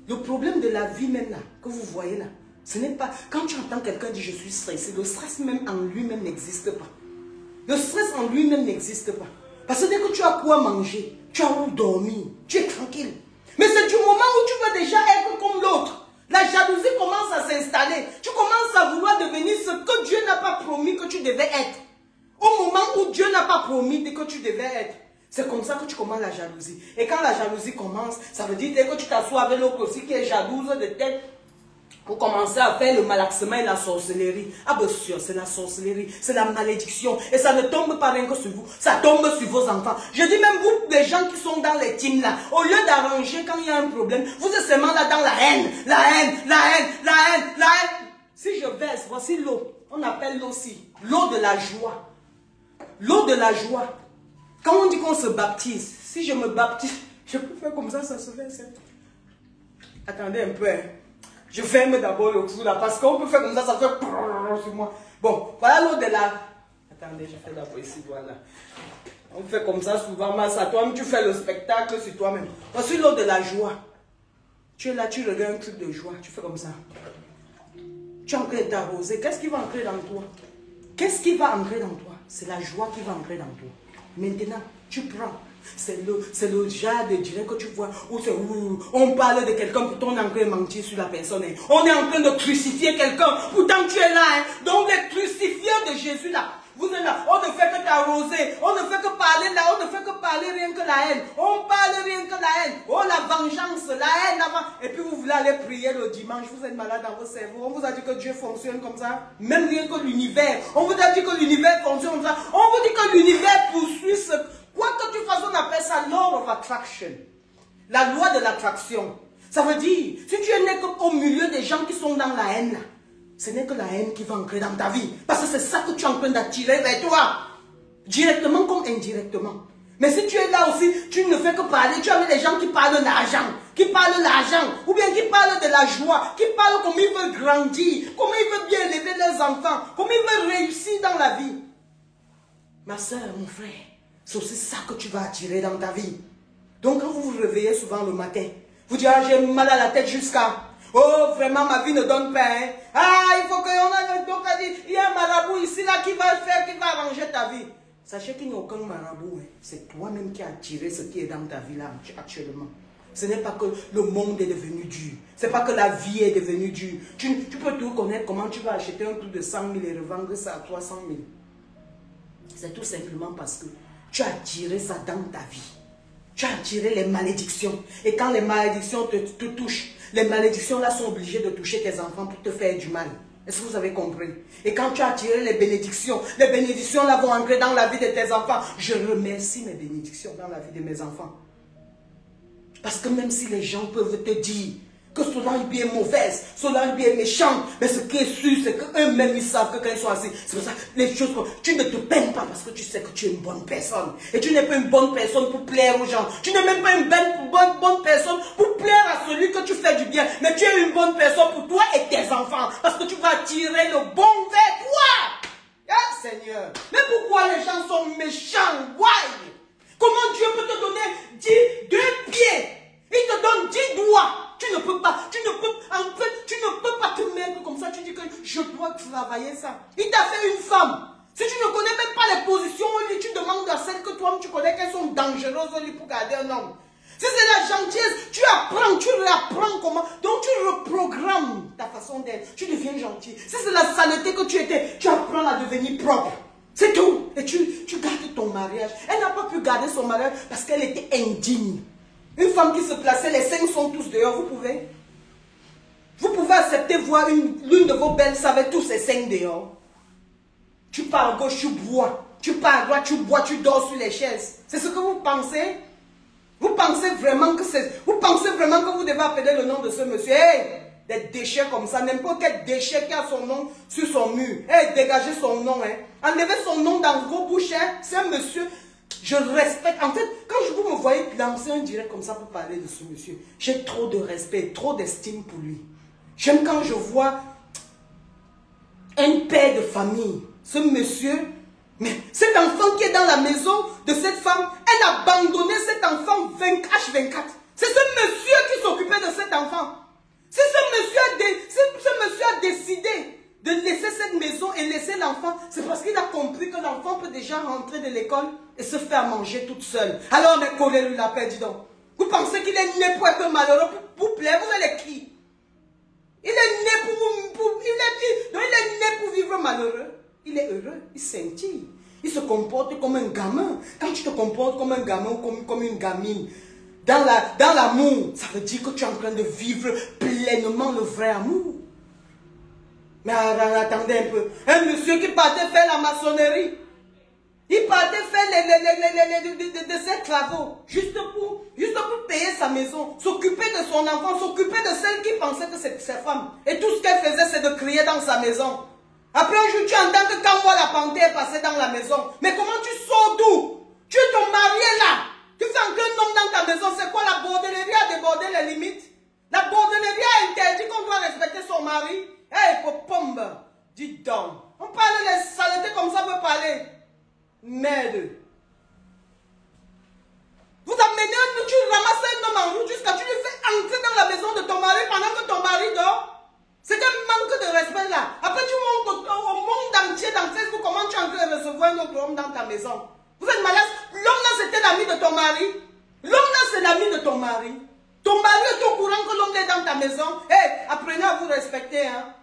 Le problème de la vie même là, que vous voyez là, ce n'est pas... Quand tu entends quelqu'un dire je suis stressé, le stress même en lui-même n'existe pas. Le stress en lui-même n'existe pas. Parce que dès que tu as quoi manger, tu as où dormir, tu es tranquille. Mais c'est du moment où tu veux déjà être comme l'autre. La jalousie commence à s'installer. Tu commences à vouloir devenir ce que Dieu n'a pas promis que tu devais être. Au moment où Dieu n'a pas promis que tu devais être. C'est comme ça que tu commences la jalousie. Et quand la jalousie commence, ça veut dire que tu t'assois avec l'autre aussi qui est jalouse de tête. Pour commencer à faire le malaxement et la sorcellerie. Ah bien sûr, c'est la sorcellerie, c'est la malédiction. Et ça ne tombe pas rien que sur vous, ça tombe sur vos enfants. Je dis même vous, les gens qui sont dans les teams là, au lieu d'arranger quand il y a un problème, vous êtes seulement là dans la haine, la haine, la haine, la haine, la haine. Si je verse, voici l'eau. On appelle l'eau aussi, l'eau de la joie. L'eau de la joie. Quand on dit qu'on se baptise, si je me baptise, je peux faire comme ça se verse. Attendez un peu, hein. Je ferme d'abord le trou là, parce qu'on peut faire comme ça fait sur moi. Bon, voilà l'eau de la... Attendez, je fais d'abord ici, voilà. On fait comme ça souvent, mais ça, toi-même, tu fais le spectacle sur toi-même. Voici l'eau de la joie. Tu es là, tu regardes un truc de joie, tu fais comme ça. Tu es en train de t'arroser. Qu'est-ce qui va entrer dans toi? Qu'est-ce qui va entrer dans toi? C'est la joie qui va entrer dans toi. Maintenant, tu prends. C'est le genre de direct que tu vois où on parle de quelqu'un, pourtant on est en train de mentir sur la personne. Hein. On est en train de crucifier quelqu'un, pourtant tu es là. Hein. Donc les crucifieurs de Jésus là, vous êtes là, on ne fait que t'arroser, on ne fait que parler là, on ne fait que parler rien que la haine. On parle rien que la haine. Oh la vengeance, la haine avant. Et puis vous voulez aller prier le dimanche, vous êtes malade dans vos cerveaux. On vous a dit que Dieu fonctionne comme ça. Même rien que l'univers. On vous a dit que l'univers fonctionne comme ça. On vous dit que l'univers poursuit ce... Quoi que tu fasses, on appelle ça law of attraction. La loi de l'attraction. Ça veut dire, si tu es né au milieu des gens qui sont dans la haine, ce n'est que la haine qui va entrer dans ta vie. Parce que c'est ça que tu es en train d'attirer vers toi. Directement comme indirectement. Mais si tu es là aussi, tu ne fais que parler. Tu as des gens qui parlent de l'argent. Qui parlent de l'argent. Ou bien qui parlent de la joie. Qui parlent comment ils veulent grandir. Comment ils veulent bien élever leurs enfants. Comment ils veulent réussir dans la vie. Ma soeur, mon frère. C'est aussi ça que tu vas attirer dans ta vie. Donc quand vous vous réveillez souvent le matin, vous dites, ah, j'ai mal à la tête jusqu'à... Oh, vraiment, ma vie ne donne pas. Hein. Ah, il faut qu'on ait... Donc, il y a un marabout ici, là, qui va faire, qui va arranger ta vie. Sachez qu'il n'y a aucun marabout. Hein. C'est toi-même qui as attiré ce qui est dans ta vie, là, actuellement. Ce n'est pas que le monde est devenu dur. Ce n'est pas que la vie est devenue dure. Tu peux tout connaître comment tu vas acheter un truc de 100 000 et revendre ça à 300 000. C'est tout simplement parce que tu as attiré ça dans ta vie. Tu as attiré les malédictions. Et quand les malédictions te touchent, les malédictions là sont obligées de toucher tes enfants pour te faire du mal. Est-ce que vous avez compris? Et quand tu as attiré les bénédictions là vont entrer dans la vie de tes enfants. Je remercie mes bénédictions dans la vie de mes enfants. Parce que même si les gens peuvent te dire que Solange est mauvaise, Solange est méchante, mais ce qui est sûr, c'est qu'eux-mêmes, ils savent que quand ils sont assis, c'est pour ça, les choses, tu ne te peines pas parce que tu sais que tu es une bonne personne. Et tu n'es pas une bonne personne pour plaire aux gens. Tu n'es même pas une bonne personne pour plaire à celui que tu fais du bien. Mais tu es une bonne personne pour toi et tes enfants. Parce que tu vas attirer le bon vers toi. Ah, Seigneur. Mais pourquoi les gens sont méchants? Why? Comment Dieu peut te donner 2 pieds? Il te donne 10 doigts. Tu ne peux pas, tu ne peux connais qu'elles sont dangereuses pour garder un homme. Si c'est la gentillesse, tu apprends, tu réapprends comment. Donc tu reprogrammes ta façon d'être. Tu deviens gentil. Si c'est la saleté que tu étais, tu apprends à devenir propre. C'est tout. Et tu gardes ton mariage. Elle n'a pas pu garder son mariage parce qu'elle était indigne. Une femme qui se plaçait, les seins sont tous dehors, vous pouvez? Vous pouvez accepter voir l'une de vos belles avec tous ses seins dehors. Tu pars à gauche, tu bois. Tu pars à droite, tu bois, tu dors sur les chaises. C'est ce que vous pensez? Vous pensez vraiment que vous devez appeler le nom de ce monsieur? Hey, des déchets comme ça, n'importe quel déchet qui a son nom sur son mur. Hey, dégagez son nom. Hein. Enlevez son nom dans vos bouches. Hein. C'est un monsieur, je respecte. En fait, quand vous me voyez lancer un direct comme ça pour parler de ce monsieur, j'ai trop de respect, trop d'estime pour lui. J'aime quand je vois un père de famille, ce monsieur. Mais cet enfant qui est dans la maison de cette femme, elle a abandonné cet enfant H24. C'est ce monsieur qui s'occupait de cet enfant. Si ce monsieur a décidé de laisser cette maison et laisser l'enfant, c'est parce qu'il a compris que l'enfant peut déjà rentrer de l'école et se faire manger toute seule. Alors, mais collez-lui la paix, dis donc. Vous pensez qu'il est né pour être malheureux, pour vous plaire, vous allez qui? Il est né il est né pour vivre malheureux. Il est heureux, il scintille. Il se comporte comme un gamin. Quand tu te comportes comme un gamin ou comme une gamine, dans l'amour, ça veut dire que tu es en train de vivre pleinement le vrai amour. Mais attendez un peu. Un monsieur qui partait faire la maçonnerie, il partait faire de ses travaux, juste pour payer sa maison, s'occuper de son enfant, s'occuper de celle qui pensait que c'était sa femme. Et tout ce qu'elle faisait, c'est de crier dans sa maison. Après un jour, tu entends que quand moi la panthère passait dans la maison. Mais comment tu sors d'où? Tu es ton mari est là. Tu fais entrer un homme dans ta maison. C'est quoi? La bordellerie a débordé les limites. La bordellerie a interdit qu'on doit respecter son mari. Hey, popombe, dis donc. On parle des saletés comme ça, on peut parler. Merde. Vous amenez tu ramasses un homme en route jusqu'à tu lui fais entrer dans la maison de ton mari pendant que ton mari dort. C'est un manque de respect là. Après tu montres au monde entier dans Facebook comment tu es en train de recevoir un autre homme dans ta maison. Vous êtes malade. L'homme là c'était l'ami de ton mari. L'homme là c'est l'ami de ton mari. Ton mari est au courant que l'homme est dans ta maison. Hey, apprenez à vous respecter. Hein.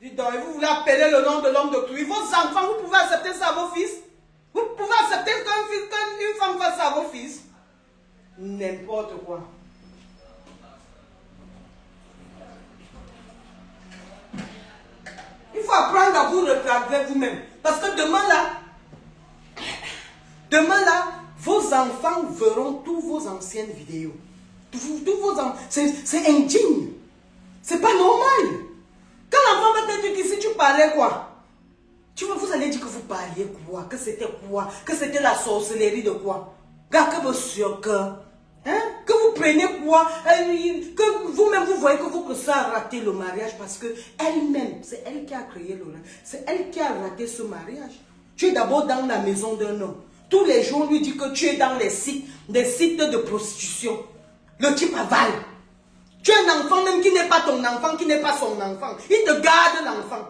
Dites donc, vous voulez appeler le nom de l'homme d'autrui. Vos enfants, vous pouvez accepter ça à vos fils. Vous pouvez accepter qu'une femme fasse ça à vos fils. N'importe quoi. Il faut apprendre à vous regarder vous-même. Parce que demain là, vos enfants verront tous vos anciennes vidéos. Tous vos enfants. C'est indigne. C'est pas normal. Quand l'enfant va te dire qu'ici tu parlais quoi? Vous allez dire que vous parliez quoi? Que c'était quoi? Que c'était la sorcellerie de quoi? Gars, que vous sûr que... Hein? Que vous prenez quoi? Que vous-même vous voyez que votre soeur a raté le mariage parce que elle-même, c'est elle qui a créé le mariage. C'est elle qui a raté ce mariage. Tu es d'abord dans la maison d'un homme. Tous les jours, on lui dit que tu es dans des sites de prostitution. Le type avale. Tu es un enfant même qui n'est pas ton enfant, qui n'est pas son enfant. Il te garde l'enfant.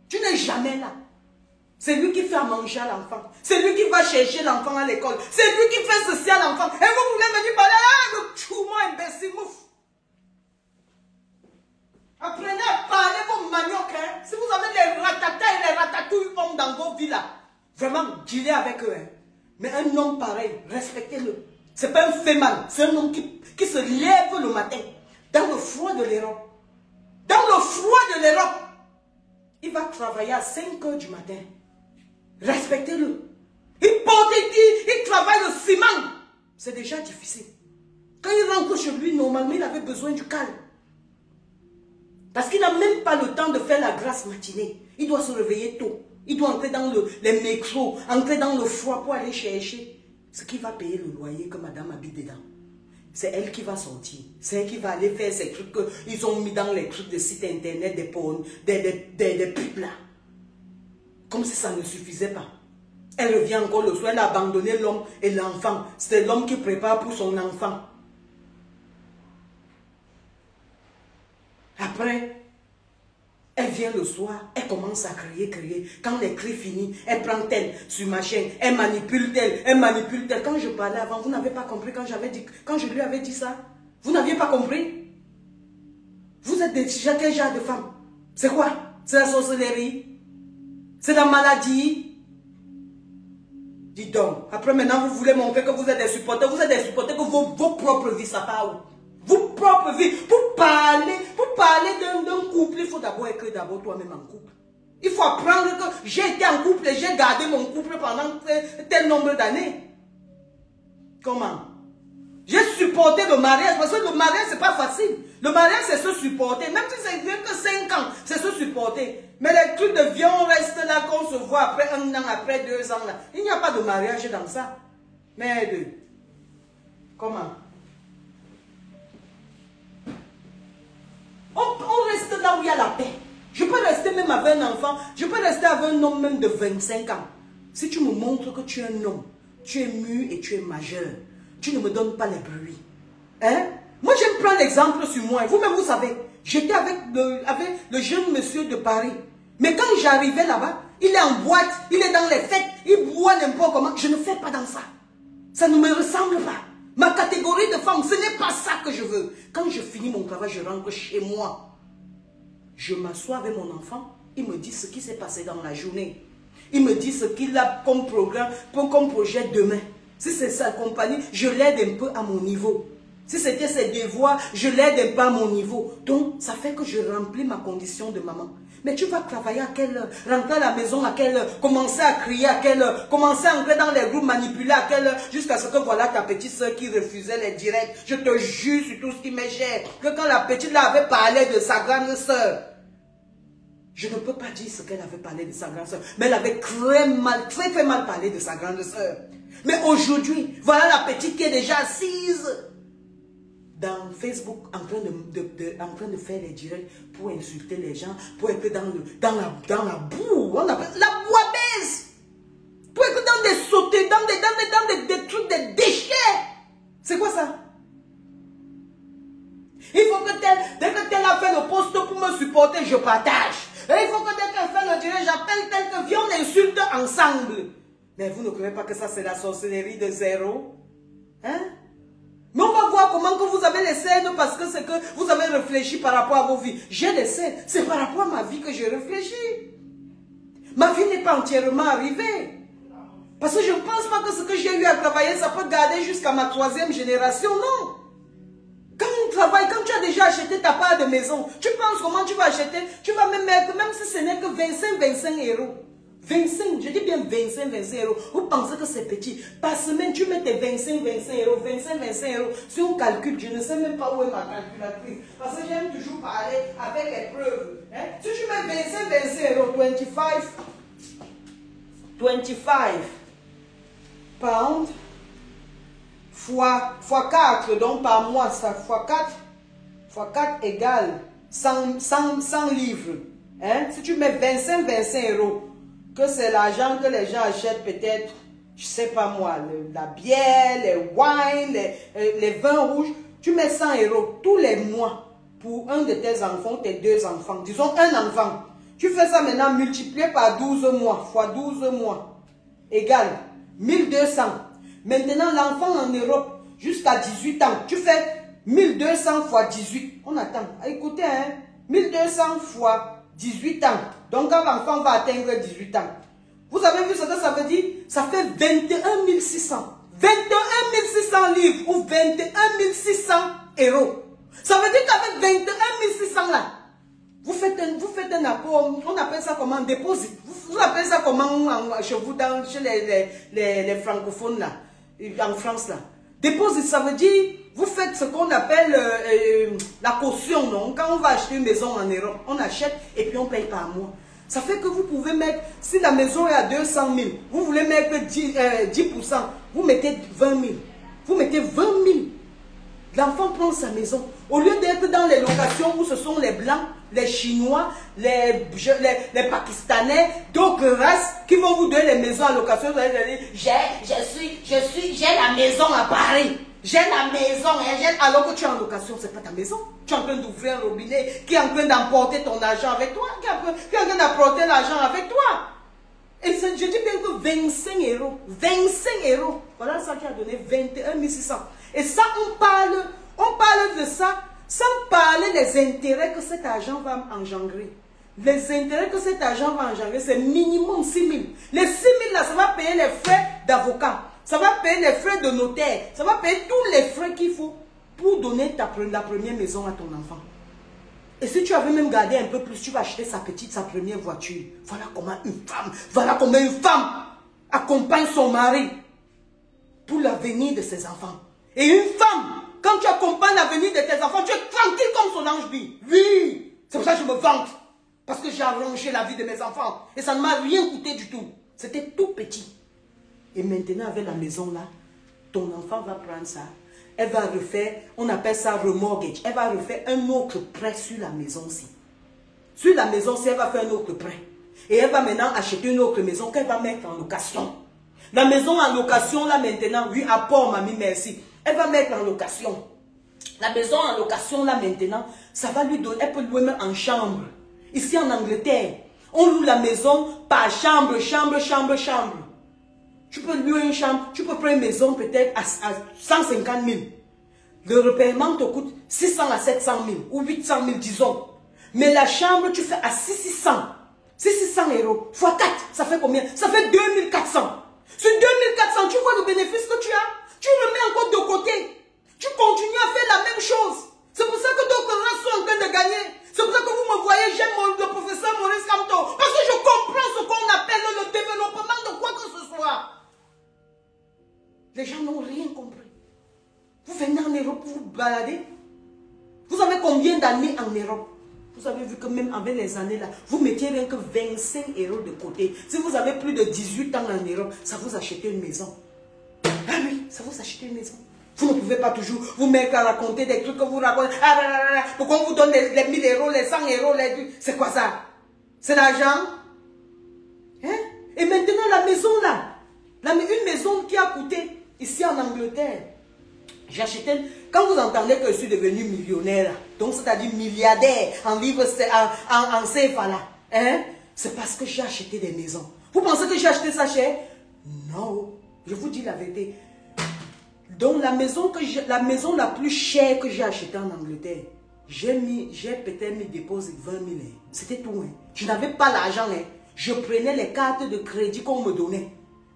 Tu n'es jamais là. C'est lui qui fait à manger à l'enfant. C'est lui qui va chercher l'enfant à l'école. C'est lui qui fait ceci à l'enfant. Et vous voulez venir parler, le chou-moi imbécile, mouf. Apprenez à parler vos maniocs. Hein. Si vous avez les ratatas et les ratatouilles hommes dans vos villes, là, vraiment, dealez avec eux. Hein. Mais un homme pareil, respectez-le. Ce n'est pas un féminin, c'est un homme qui se lève le matin, dans le froid de l'Europe. Dans le froid de l'Europe. Il va travailler à 5 h du matin. Respectez-le. Il travaille le ciment. C'est déjà difficile. Quand il rentre chez lui, normalement, il avait besoin du calme. Parce qu'il n'a même pas le temps de faire la grasse matinée. Il doit se réveiller tôt. Il doit entrer dans les métros, entrer dans le froid pour aller chercher ce qui va payer le loyer que madame habite dedans. C'est elle qui va sortir. C'est elle qui va aller faire ces trucs qu'ils ont mis dans les trucs de sites internet, des porn, des pubs là. Comme si ça ne suffisait pas. Elle revient encore le soir, elle a abandonné l'homme et l'enfant. C'est l'homme qui prépare pour son enfant. Après, Elle vient le soir, elle commence à crier, crier. Quand les cris finissent, elle prend tel sur ma chaîne, elle manipule tel, elle manipule tel. Quand je parlais avant, vous n'avez pas compris quand je lui avais dit ça. Vous n'aviez pas compris. Vous êtes quel genre de femme? C'est quoi? C'est la sorcellerie? C'est la maladie? Dis donc, après maintenant vous voulez montrer que vous êtes des supporters que vos propres vies, ça part où? Vos propres vies, pour parler d'un couple, il faut d'abord écrire d'abord toi-même en couple. Il faut apprendre que j'ai été en couple et j'ai gardé mon couple pendant tel nombre d'années. Comment? J'ai supporté le mariage, parce que le mariage c'est pas facile. Le mariage c'est se supporter, même si c'est que 5 ans, c'est se supporter. Mais les trucs de vie, on reste là, qu'on se voit après 1 an, après 2 ans là. Il n'y a pas de mariage dans ça. Mais comment? On reste là où il y a la paix. Je peux rester même avec un enfant, je peux rester avec un homme même de 25 ans. Si tu me montres que tu es un homme, tu es mûr et tu es majeur, tu ne me donnes pas les bruits. Hein? Moi, j'aime prendre l'exemple sur moi. Vous-même, vous savez, j'étais avec le jeune monsieur de Paris. Mais quand j'arrivais là-bas, il est en boîte, il est dans les fêtes, il boit n'importe comment. Je ne fais pas dans ça. Ça ne me ressemble pas. Ma catégorie de femme, ce n'est pas ça que je veux. Quand je finis mon travail, je rentre chez moi. Je m'assois avec mon enfant, il me dit ce qui s'est passé dans la journée. Il me dit ce qu'il a comme programme, comme projet demain. Si c'est sa compagnie, je l'aide un peu à mon niveau. Si c'était ses devoirs, je l'aide un peu à mon niveau. Donc, ça fait que je remplis ma condition de maman. Mais tu vas travailler à quelle heure? Rentrer à la maison à quelle heure? Commencer à crier à quelle heure? Commencer à entrer dans les groupes, manipuler à quelle heure? Jusqu'à ce que voilà ta petite soeur qui refusait les directs. Je te jure sur tout ce qui m'est cher, que quand la petite là avait parlé de sa grande soeur, je ne peux pas dire ce qu'elle avait parlé de sa grande soeur, mais elle avait très mal parlé de sa grande soeur. Mais aujourd'hui, voilà la petite qui est déjà assise dans Facebook en train de faire les directs pour insulter les gens, pour être dans la boue, on appelle la bouillabaisse, pour être dans des sautés, dans des trucs, des déchets. C'est quoi ça? Il faut que dès que tel a fait le poste pour me supporter, je partage. Et il faut que dès qu'elle fait le direct, j'appelle tel que viens, on insulte ensemble. Mais vous ne croyez pas que ça c'est la sorcellerie de zéro? Hein? Mais on va voir comment que vous avez les scènes parce que c'est que vous avez réfléchi par rapport à vos vies. J'ai des scènes, c'est par rapport à ma vie que je réfléchis. Ma vie n'est pas entièrement arrivée. Parce que je ne pense pas que ce que j'ai eu à travailler, ça peut garder jusqu'à ma 3e génération, non. Quand on travaille, quand tu as déjà acheté ta part de maison, tu penses comment tu vas acheter, tu vas même mettre, même si ce n'est que 25 euros. 25, je dis bien 25 euros. Vous pensez que c'est petit. Par semaine, tu mets tes 25 euros. Si on calcule, je ne sais même pas où est ma calculatrice. Parce que j'aime toujours parler avec les preuves. Hein? Si tu mets 25 euros, 25 pounds, fois 4, donc par mois, ça fois 4 égale 100 livres. Hein? Si tu mets 25 euros, que c'est l'argent que les gens achètent peut-être, je sais pas moi, la bière, les wines, les vins rouges, tu mets 100 euros tous les mois pour un de tes enfants, tes 2 enfants, disons un enfant. Tu fais ça maintenant multiplié par 12 mois, fois 12 mois, égale 1200. Maintenant l'enfant en Europe, jusqu'à 18 ans, tu fais 1200 fois 18. On attend, écoutez, hein, 1200 fois 18 ans. Donc quand l'enfant va atteindre 18 ans, vous avez vu ce que ça veut dire? Ça fait 21 600. 21 600 livres ou 21 600 euros. Ça veut dire qu'avec 21 600 là, vous faites un apport, on appelle ça comment? Déposit. Vous appelez ça comment chez vous, chez les francophones là, en France là? Déposit, ça veut dire, vous faites ce qu'on appelle la caution, non? Quand on va acheter une maison en Europe, on achète et puis on paye par mois. Ça fait que vous pouvez mettre, si la maison est à 200 000, vous voulez mettre 10%, vous mettez 20 000. Vous mettez 20 000. L'enfant prend sa maison. Au lieu d'être dans les locations où ce sont les Blancs, les Chinois, les Pakistanais, d'autres races qui vont vous donner les maisons à location, vous allez dire, j'ai la maison à Paris. J'ai la maison, hein, alors que tu es en location, c'est pas ta maison. Tu es en train d'ouvrir un robinet, qui est en train d'emporter ton argent avec toi, qui est en train d'apporter l'argent avec toi. Et je dis bien que 25 euros, 25 euros, voilà ça qui a donné 21 600. Et ça, on parle de ça, sans parler des intérêts que cet argent va engendrer. Les intérêts que cet argent va engendrer, c'est minimum 6 000. Les 6 000 là, ça va payer les frais d'avocat. Ça va payer les frais de notaire. Ça va payer tous les frais qu'il faut pour donner la première maison à ton enfant. Et si tu avais même gardé un peu plus, tu vas acheter sa première voiture. Voilà comment une femme accompagne son mari pour l'avenir de ses enfants. Et une femme, quand tu accompagnes l'avenir de tes enfants, tu es tranquille comme son ange dit. Oui, c'est pour ça que je me vante. Parce que j'ai arrangé la vie de mes enfants. Et ça ne m'a rien coûté du tout. C'était tout petit. Et maintenant, avec la maison là, ton enfant va prendre ça. Elle va refaire, on appelle ça remortgage. Elle va refaire un autre prêt sur la maison-ci. Sur la maison-ci, elle va faire un autre prêt. Et elle va maintenant acheter une autre maison qu'elle va mettre en location. La maison en location, là maintenant, oui, apport, mamie, merci. Elle va mettre en location. La maison en location, là maintenant, ça va lui donner, elle peut louer même en chambre. Ici en Angleterre, on loue la maison par chambre. Tu peux louer une chambre, tu peux prendre une maison peut-être à 150 000. Le repaiement te coûte 600 à 700 000 ou 800 000, disons. Mais la chambre, tu fais à 600. 600 euros fois 4, ça fait combien? Ça fait 2400. Sur 2400, tu vois le bénéfice que tu as? Tu le mets encore de côté. Tu continues à faire la même chose. C'est pour ça que d'autres gens sont en train de gagner. C'est pour ça que vous me voyez, j'aime le professeur Maurice Kamto. Parce que je comprends ce qu'on appelle le développement de quoi que ce soit. Les gens n'ont rien compris. Vous venez en Europe pour vous balader. Vous avez combien d'années en Europe? Vous avez vu que même avec les années là, vous mettiez rien que 25 euros de côté. Si vous avez plus de 18 ans en Europe, ça vous achète une maison. Ah oui, ça vous achète une maison. Vous ne pouvez pas toujours vous mettre à raconter des trucs que vous racontez. Pourquoi on vous donne les 1000 euros, les 100 euros, c'est quoi ça? C'est l'argent? Hein? Et maintenant la maison là, une maison qui a coûté ici en Angleterre. J'ai acheté, quand vous entendez que je suis devenu millionnaire, donc c'est-à-dire milliardaire en livres, en CFA là, hein? C'est parce que j'ai acheté des maisons. Vous pensez que j'ai acheté ça cher? Non, je vous dis la vérité. Donc la maison la plus chère que j'ai achetée en Angleterre, j'ai peut-être mis déposé 20 000. C'était tout. Hein. Je n'avais pas l'argent. Hein. Je prenais les cartes de crédit qu'on me donnait.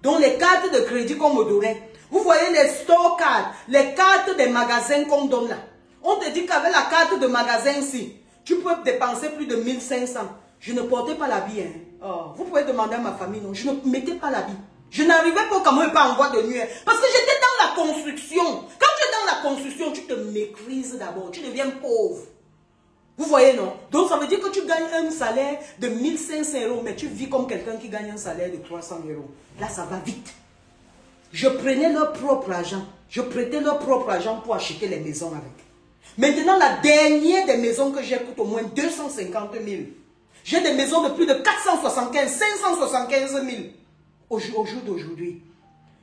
Donc les cartes de crédit qu'on me donnait. Vous voyez les store cards, les cartes des magasins qu'on donne là. On te dit qu'avec la carte de magasin ici, tu peux dépenser plus de 1500. Je ne portais pas l'habit. Hein. Oh, vous pouvez demander à ma famille, non. Je ne mettais pas l'habit. Je n'arrivais pas comme pas en voie de nuit. Parce que j'étais dans la construction. Quand tu es dans la construction, tu te maîtrises d'abord. Tu deviens pauvre. Vous voyez, non? Donc ça veut dire que tu gagnes un salaire de 1500 euros, mais tu vis comme quelqu'un qui gagne un salaire de 300 euros. Là, ça va vite. Je prenais leur propre argent. Je prêtais leur propre argent pour acheter les maisons avec. Maintenant, la dernière des maisons que j'ai coûte au moins 250 000. J'ai des maisons de plus de 475, 575 000 au jour d'aujourd'hui.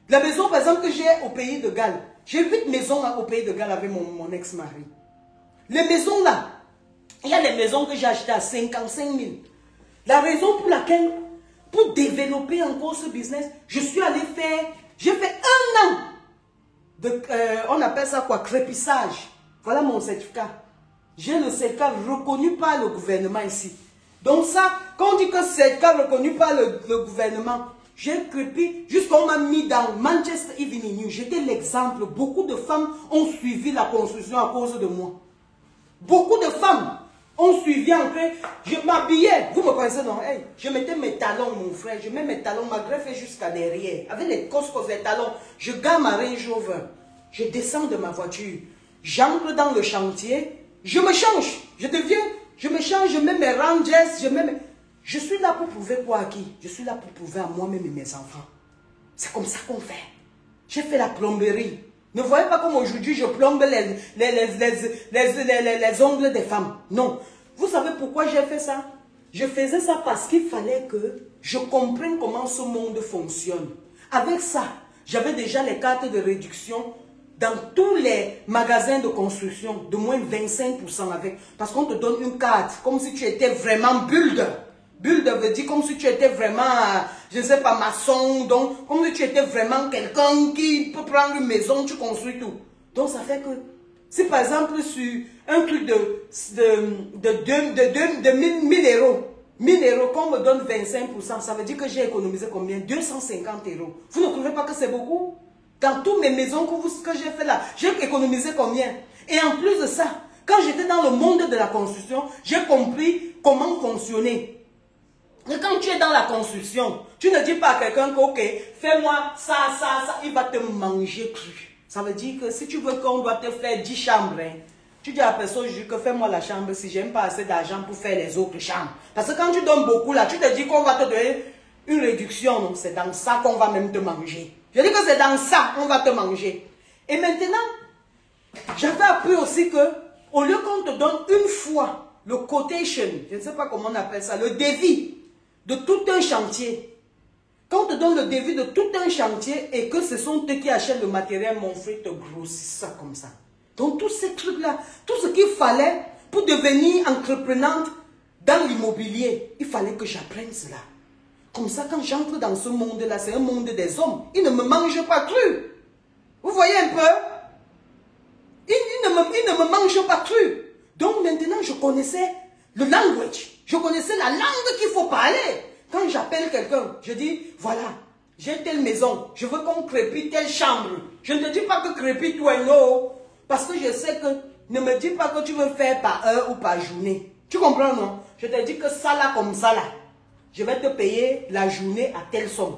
La maison, par exemple, que j'ai au pays de Galles. J'ai 8 maisons au pays de Galles avec mon ex-mari. Les maisons là, il y a les maisons que j'ai achetées à 55 000. La raison pour laquelle, pour développer encore ce business, je suis allé faire, j'ai fait 1 an de, on appelle ça quoi, crépissage. Voilà mon certificat. J'ai le certificat reconnu par le gouvernement ici. Donc ça, quand on dit que c'est certificat reconnu par le gouvernement, j'ai crépi jusqu'on m'a mis dans Manchester Evening News. J'étais l'exemple. Beaucoup de femmes ont suivi la construction à cause de moi. Beaucoup de femmes ont suivi en fait. Je m'habillais. Vous me connaissez, non? Hey, je mettais mes talons, mon frère. Je mets mes talons, ma greffe est jusqu'à derrière. Avec les coscos et talons, je garde ma Range Rover. Je descends de ma voiture. J'entre dans le chantier. Je me change. Je me change, je mets mes Rangers, je suis là pour prouver quoi à qui? Je suis là pour prouver à moi-même et mes enfants. C'est comme ça qu'on fait. J'ai fait la plomberie. Ne voyez pas comme aujourd'hui je plombe les ongles des femmes. Non. Vous savez pourquoi j'ai fait ça? Je faisais ça parce qu'il fallait que je comprenne comment ce monde fonctionne. Avec ça, j'avais déjà les cartes de réduction dans tous les magasins de construction, de moins 25% avec. Parce qu'on te donne une carte, comme si tu étais vraiment builder. Builder veut dire comme si tu étais vraiment, je ne sais pas, maçon. Donc, comme si tu étais vraiment quelqu'un qui peut prendre une maison, tu construis tout. Donc, ça fait que, si par exemple, sur un truc de 1000 euros, 1000 euros, qu'on me donne 25%, ça veut dire que j'ai économisé combien? 250 euros. Vous ne trouvez pas que c'est beaucoup? Dans toutes mes maisons que j'ai fait là, j'ai économisé combien? Et en plus de ça, quand j'étais dans le monde de la construction, j'ai compris comment fonctionner. Et quand tu es dans la construction, tu ne dis pas à quelqu'un que, ok, fais-moi ça, il va te manger cru. Ça veut dire que si tu veux qu'on doit te faire 10 chambres, hein, tu dis à la personne que fais-moi la chambre si j'aime pas assez d'argent pour faire les autres chambres. Parce que quand tu donnes beaucoup là, tu te dis qu'on va te donner une réduction. Donc c'est dans ça qu'on va même te manger. Je dis que c'est dans ça qu'on va te manger. Et maintenant, j'avais appris aussi que, au lieu qu'on te donne une fois le quotation, je ne sais pas comment on appelle ça, le devis de tout un chantier. Quand on te donne le devis de tout un chantier et que ce sont eux qui achètent le matériel, mon frère te grossit ça comme ça. Donc tous ces trucs-là, tout ce qu'il fallait pour devenir entreprenante dans l'immobilier, il fallait que j'apprenne cela. Comme ça, quand j'entre dans ce monde-là, c'est un monde des hommes. Ils ne me mangent pas cru. Vous voyez un peu? Ils ne me mangent pas cru. Donc maintenant, je connaissais le language. Je connaissais la langue qu'il faut parler. Quand j'appelle quelqu'un, je dis, voilà, j'ai telle maison, je veux qu'on crépite telle chambre. Je ne te dis pas que crépite toi non. Parce que je sais que, ne me dis pas que tu veux faire par heure ou par journée. Tu comprends, non? Je te dis que ça là, comme ça là. Je vais te payer la journée à telle somme.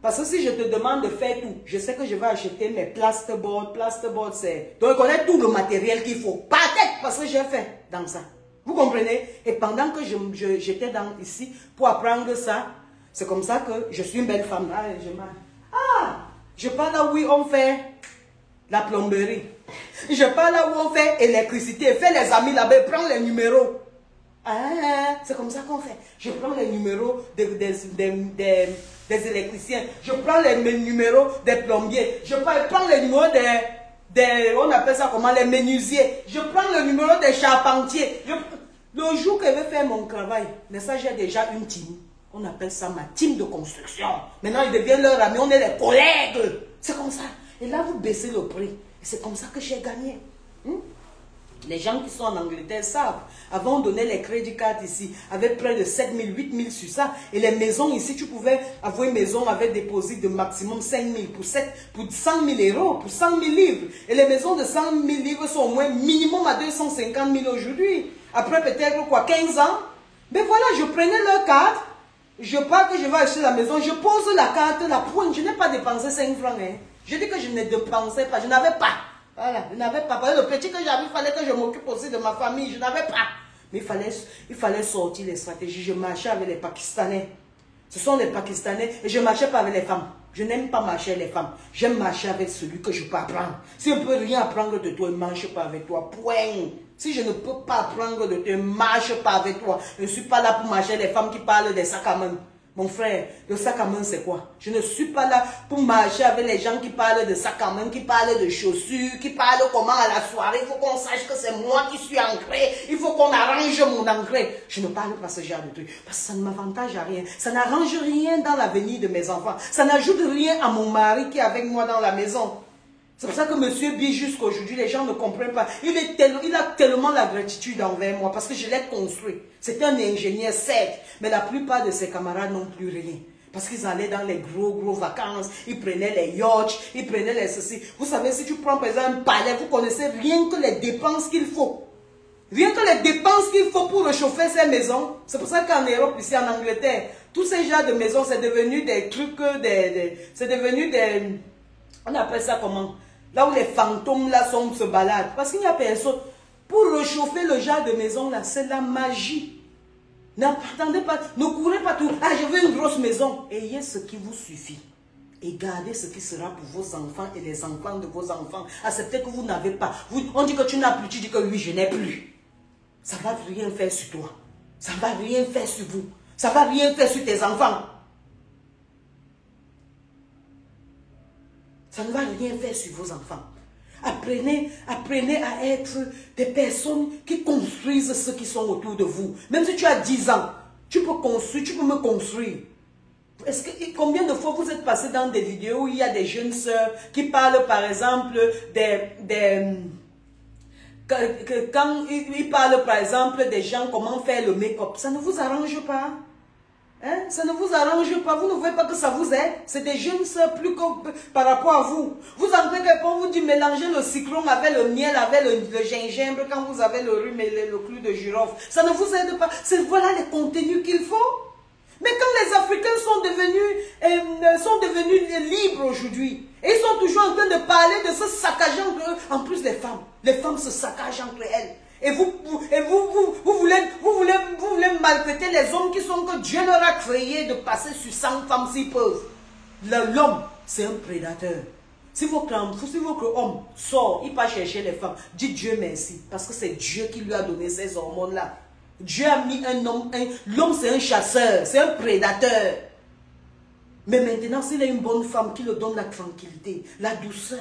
Parce que si je te demande de faire tout, je sais que je vais acheter mes plasterboard. Plasterboard, c'est... Donc, je connais tout le matériel qu'il faut. Pas tête, parce que j'ai fait dans ça. Vous comprenez? Et pendant que j'étais ici pour apprendre ça, c'est comme ça que je suis une belle femme. Je parle là où on fait la plomberie. Je parle là où on fait électricité. Fais les amis là-bas, prends les numéros. C'est comme ça qu'on fait. Je prends les numéros des électriciens. Je prends les numéros des plombiers. Je prends les numéros on appelle ça comment, les menuisiers. Je prends le numéro des charpentiers. Le jour que je vais faire mon travail, mais ça j'ai déjà une team. On appelle ça ma team de construction. Maintenant ils deviennent leurs amis, on est les collègues. C'est comme ça. Et là vous baissez le prix. Et c'est comme ça que j'ai gagné. Les gens qui sont en Angleterre savent. Avant, on donnait les crédits cartes ici, avec près de 7 000, 8 000 sur ça. Et les maisons ici, tu pouvais avoir une maison avec dépôt de maximum 5 000 pour 100 000 euros, pour 100 000 livres. Et les maisons de 100 000 livres sont au moins minimum à 250 000 aujourd'hui. Après peut-être quoi, 15 ans. Mais voilà, je prenais leur carte. Je pars que je vais acheter la maison. Je pose la carte, la pointe. Je n'ai pas dépensé 5 francs. Hein. Je dis que je ne dépensais pas. Je n'avais pas. Voilà, je n'avais pas. Le petit que j'avais, il fallait que je m'occupe aussi de ma famille. Je n'avais pas. Mais il fallait sortir les stratégies. Je marchais avec les Pakistanais. Ce sont les Pakistanais. Et je ne marchais pas avec les femmes. Je n'aime pas marcher avec les femmes. J'aime marcher avec celui que je peux apprendre. Si je ne peux rien apprendre de toi, je ne marche pas avec toi. Point. Si je ne peux pas apprendre de toi, je ne marche pas avec toi. Je ne suis pas là pour marcher avec les femmes qui parlent des sacs à main. Mon frère, le sac à main c'est quoi? Je ne suis pas là pour marcher avec les gens qui parlent de sac à main, qui parlent de chaussures, qui parlent comment à la soirée. Il faut qu'on sache que c'est moi qui suis ancré. Il faut qu'on arrange mon ancré. Je ne parle pas ce genre de trucs parce que ça ne m'avantage à rien. Ça n'arrange rien dans l'avenir de mes enfants. Ça n'ajoute rien à mon mari qui est avec moi dans la maison. C'est pour ça que monsieur B, jusqu'à aujourd'hui, les gens ne comprennent pas. Il a tellement la gratitude envers moi parce que je l'ai construit. C'est un ingénieur, certes, mais la plupart de ses camarades n'ont plus rien. Parce qu'ils allaient dans les gros vacances, ils prenaient les yachts, ils prenaient les ceci. Vous savez, si tu prends par exemple un palais, vous connaissez rien que les dépenses qu'il faut. Rien que les dépenses qu'il faut pour réchauffer ces maisons. C'est pour ça qu'en Europe, ici en Angleterre, tous ces genres de maisons, c'est devenu des trucs, c'est devenu des... On appelle ça comment? Là où les fantômes là se baladent. Parce qu'il n'y a personne. Pour réchauffer le genre de maison là, c'est la magie. N'attendez pas, ne courez pas tout. Ah, je veux une grosse maison. Ayez ce qui vous suffit. Et gardez ce qui sera pour vos enfants et les enfants de vos enfants. Acceptez que vous n'avez pas. On dit que tu n'as plus, tu dis que oui, je n'ai plus. Ça ne va rien faire sur toi. Ça ne va rien faire sur vous. Ça ne va rien faire sur tes enfants. Ça ne va rien faire sur vos enfants. Apprenez à être des personnes qui construisent ceux qui sont autour de vous. Même si tu as 10 ans, tu peux construire, tu peux me construire. Combien de fois vous êtes passé dans des vidéos où il y a des jeunes sœurs qui parlent par exemple quand ils parlent par exemple des gens comment faire le make-up, ça ne vous arrange pas? Hein? Ça ne vous arrange pas, vous ne voyez pas que ça vous aide. C'est des jeunes sœurs plus que par rapport à vous. Vous entendez quelqu'un vous dit mélanger le cyclone avec le miel, avec le gingembre quand vous avez le rhume et le clou de girofle. Ça ne vous aide pas. Voilà les contenus qu'il faut. Mais quand les Africains sont devenus libres aujourd'hui, et ils sont toujours en train de parler de ce saccage entre eux, en plus les femmes se saccagent entre elles. Et vous voulez maltraiter les hommes qui sont que Dieu leur a créé de passer sur 100 femmes s'ils peuvent. L'homme, c'est un prédateur. Si votre homme sort, il va chercher les femmes, dites Dieu merci, parce que c'est Dieu qui lui a donné ces hormones-là. Dieu a mis un homme, l'homme c'est un chasseur, c'est un prédateur. Mais maintenant, s'il a une bonne femme qui lui donne la tranquillité, la douceur,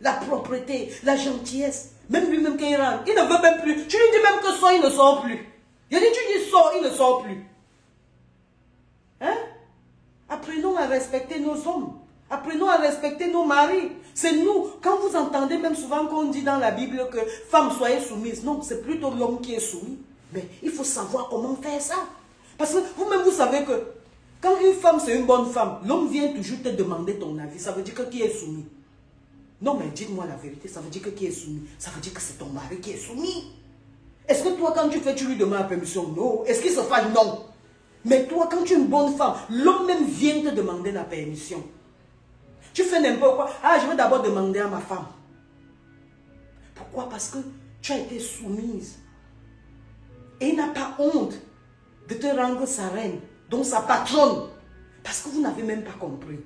la propreté, la gentillesse, même lui-même quand il rentre, il ne veut même plus. Tu lui dis même que sort, il ne sort plus. Il a dit, tu dis sort, il ne sort plus. Hein? Apprenons à respecter nos hommes. Apprenons à respecter nos maris. C'est nous. Quand vous entendez même souvent qu'on dit dans la Bible que femme soyez soumise. Non, c'est plutôt l'homme qui est soumis. Mais il faut savoir comment faire ça. Parce que vous-même, vous savez que quand une femme, c'est une bonne femme, l'homme vient toujours te demander ton avis. Ça veut dire que qui est soumis? Non, mais dites-moi la vérité. Ça veut dire que qui est soumis? Ça veut dire que c'est ton mari qui est soumis. Est-ce que toi, quand tu fais, tu lui demandes la permission? Non. Est-ce qu'il se fait? Non. Mais toi, quand tu es une bonne femme, l'homme même vient te demander la permission. Tu fais n'importe quoi. Ah, je vais d'abord demander à ma femme. Pourquoi? Parce que tu as été soumise. Et il n'a pas honte de te rendre sa reine, donc sa patronne. Parce que vous n'avez même pas compris.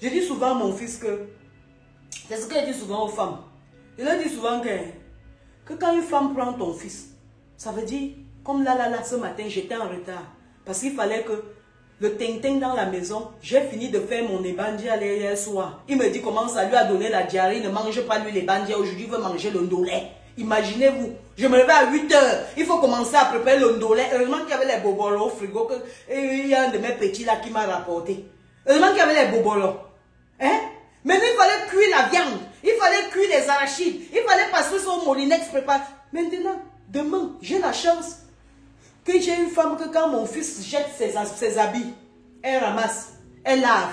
Je dis souvent à mon fils que, c'est ce que je dis souvent aux femmes. Je leur dis souvent que quand une femme prend ton fils, ça veut dire, comme là, ce matin, j'étais en retard. Parce qu'il fallait que le ting-ting dans la maison, j'ai fini de faire mon ébandia hier soir. Il me dit comment ça lui a donné la diarrhée, il ne mange pas lui l'ébandia, aujourd'hui il veut manger le ndolé. Imaginez-vous, je me levais à 8 h, il faut commencer à préparer le ndolé. Heureusement qu'il y avait les bobolos au frigo, il y a un de mes petits là qui m'a rapporté. Heureusement qu'il y avait les bobolos. Hein? Maintenant il fallait cuire la viande, il fallait cuire les arachides, il fallait passer son molinex préparé. Maintenant, demain, j'ai la chance que j'ai une femme que quand mon fils jette ses habits, elle ramasse, elle lave.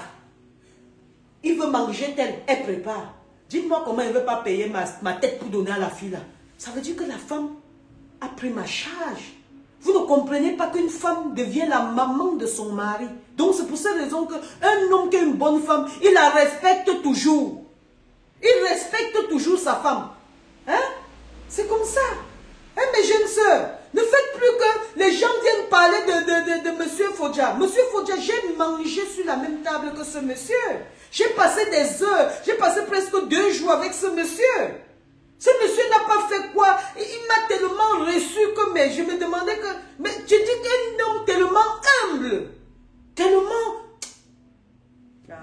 Il veut manger tel, elle prépare. Dites-moi comment elle ne veut pas payer ma tête pour donner à la fille là. Ça veut dire que la femme a pris ma charge. Vous ne comprenez pas qu'une femme devient la maman de son mari. Donc c'est pour cette raison qu'un homme qui est une bonne femme, il la respecte toujours. Il respecte toujours sa femme. Hein? C'est comme ça. Hein, mes jeunes sœurs, ne faites plus que les gens viennent parler de monsieur Fodja. Monsieur Fodja, j'ai mangé sur la même table que ce monsieur. J'ai passé des heures, j'ai passé presque 2 jours avec ce monsieur. Ce monsieur n'a pas fait quoi? Il m'a tellement reçu que je me demandais que... Mais je dis qu'un homme tellement humble, tellement... Ah,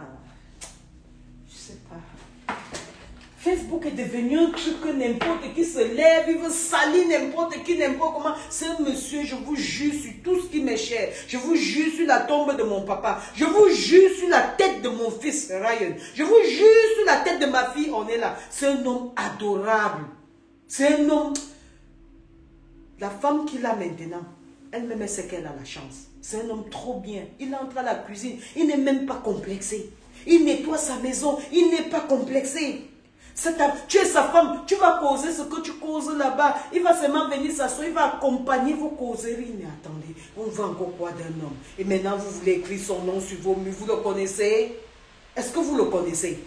je sais pas. Facebook est devenu un truc que n'importe qui se lève, il veut salir n'importe qui, n'importe comment. C'est un monsieur, je vous jure sur tout ce qui m'est cher. Je vous jure sur la tombe de mon papa. Je vous jure sur la tête de mon fils Ryan. Je vous jure sur la tête de ma fille, on est là. C'est un homme adorable. C'est un homme... La femme qu'il a maintenant, elle-même sait qu'elle a la chance. C'est un homme trop bien. Il entre à la cuisine, il n'est même pas complexé. Il nettoie sa maison, il n'est pas complexé. Tu es sa femme, tu vas causer ce que tu causes là-bas. Il va seulement venir s'asseoir, il va accompagner vos causeries. Mais attendez, on veut encore quoi d'un homme? Et maintenant, vous voulez écrire son nom sur vos murs. Vous le connaissez? Est-ce que vous le connaissez?